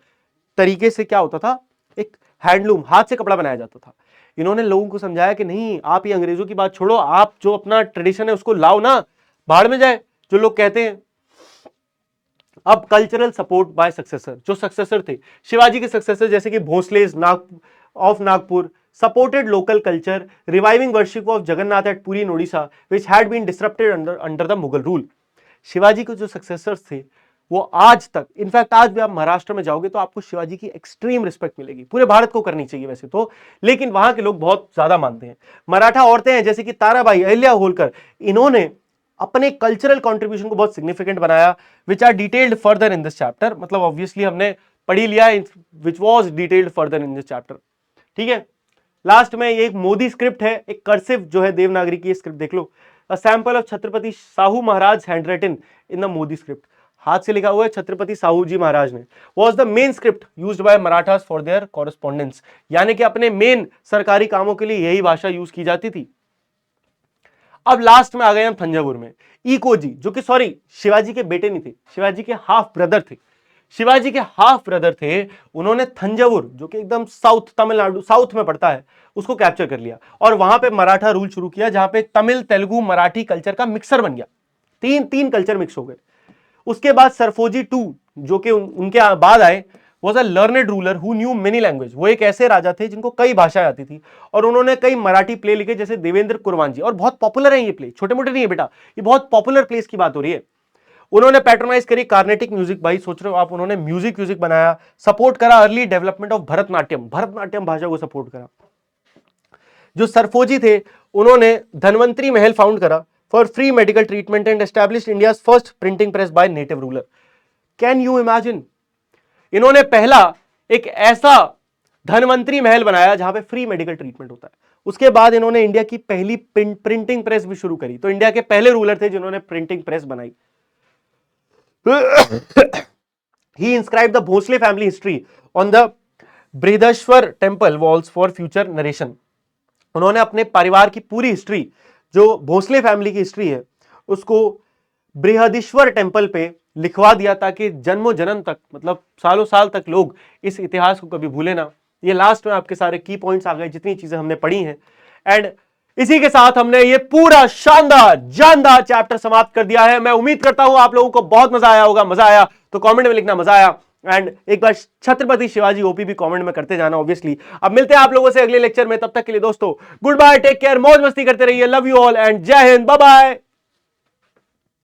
तरीके से क्या होता था, एक हैंडलूम, हाथ से कपड़ा बनाया जाता था। इन्होंने लोगों को समझाया कि नहीं, आप ये अंग्रेजों की बात छोड़ो, आप जो अपना ट्रेडिशन है उसको लाओ ना, भाड़ में जाए जो लोग कहते हैं। अब कल्चरल सपोर्ट बाय सक्सेसर, जो सक्सेसर थे शिवाजी के सक्सेसर जैसे कि Bhosle of Nagpur supported local culture, reviving worship of Jagannath at Puri in Odisha which had been disrupted under the Mughal rule. Shivaji के जो सक्सेसर्स थे वो आज तक, इनफैक्ट आज भी आप महाराष्ट्र में जाओगे तो आपको शिवाजी की एक्सट्रीम रिस्पेक्ट मिलेगी, पूरे भारत को करनी चाहिए वैसे तो, लेकिन वहां के लोग बहुत ज्यादा मानते हैं। मराठा औरतें हैं जैसे कि ताराबाई, अहिल्या होलकर, इन्होंने अपने कल्चरल कंट्रीब्यूशन को बहुत सिग्निफिकेंट बनाया, which are detailed further in this chapter, मतलब ऑब्वियसली हमने पढ़ी लिया which was detailed further in this chapter. ठीक है, लास्ट में ये एक मोदी स्क्रिप्ट है, एक कर्सिव जो है देवनागरी की स्क्रिप्ट देख लो, a sample of Chhatrapati Shahu Maharaj hand written in the Modi script, हाथ से लिखा हुआ है छत्रपति साहू जी महाराज ने, was the main script used by Marathas for their correspondence, यानी कि अपने मेन सरकारी कामों के लिए यही भाषा यूज की जाती थी। अब लास्ट में आ गए हम तंजावुर में, इकोजी, जो कि सॉरी शिवाजी के बेटे नहीं थे, शिवाजी के हाफ ब्रदर थे, शिवाजी के हाफ ब्रदर थे। उन्होंने तंजावुर जो कि एकदम साउथ तमिलनाडु, साउथ में पड़ता है, उसको कैप्चर कर लिया और वहां पे मराठा रूल शुरू किया, जहां पे तमिल, तेलुगु, मराठी कल्चर का मिक्सर बन गया, तीन कल्चर मिक्स हो गए। उसके बाद सरफोजी टू जो कि उनके बाद आए, was a learned ruler who knew many languages, वो एक ऐसे राजा थे जिनको कई भाषाएं आती थी और उन्होंने कई मराठी प्ले लिखे जैसे देवेंद्र कुरवान जी, और बहुत पॉपुलर है ये प्ले, छोटे मोटे नहीं है बेटा, ये बहुत पॉपुलर प्लेस की बात हो रही है। उन्होंने पैट्रोनाइज करी कार्नेटिक म्यूजिक, भाई सोच रहे हो आप, उन्होंने म्यूजिक बनाया, सपोर्ट करा अर्ली डेवलपमेंट ऑफ भरतनाट्यम भाषा को सपोर्ट करा। जो सरफोजी थे उन्होंने धनवंतरी महल फाउंड करा for free medical treatment and established India's first printing press by native ruler. Can you imagine, इन्होंने पहला एक ऐसा धनवंतरी महल बनाया जहां पे फ्री मेडिकल ट्रीटमेंट होता है। उसके बाद इन्होंने इंडिया की पहली प्रिंटिंग प्रेस भी शुरू करी, तो इंडिया के पहले रूलर थे जिन्होंने प्रिंटिंग प्रेस बनाई। He inscribed the Bhosle family history on the Brihadeeswara temple walls for future narration. उन्होंने अपने परिवार की पूरी हिस्ट्री, जो भोसले फैमिली की हिस्ट्री है, उसको बृहदेश्वर टेम्पल पे लिखवा दिया ताकि जन्मों जन्म तक, मतलब सालों साल तक लोग इस इतिहास को कभी भूले ना। ये लास्ट में आपके सारे की पॉइंट्स आ गए, जितनी चीजें हमने पढ़ी हैं, एंड इसी के साथ हमने ये पूरा शानदार जानदार चैप्टर समाप्त कर दिया है। मैं उम्मीद करता हूं आप लोगों को बहुत मजा आया होगा। मजा आया तो कमेंट में लिखना मजा आया, एंड एक बार छत्रपति शिवाजी ओपी भी कमेंट में करते जाना ऑब्वियसली। अब मिलते हैं आप लोगों से अगले लेक्चर में, तब तक के लिए दोस्तों गुड बाय, टेक केयर, मौज मस्ती करते रहिए, लव यू ऑल एंड जय हिंद, बाय बाय।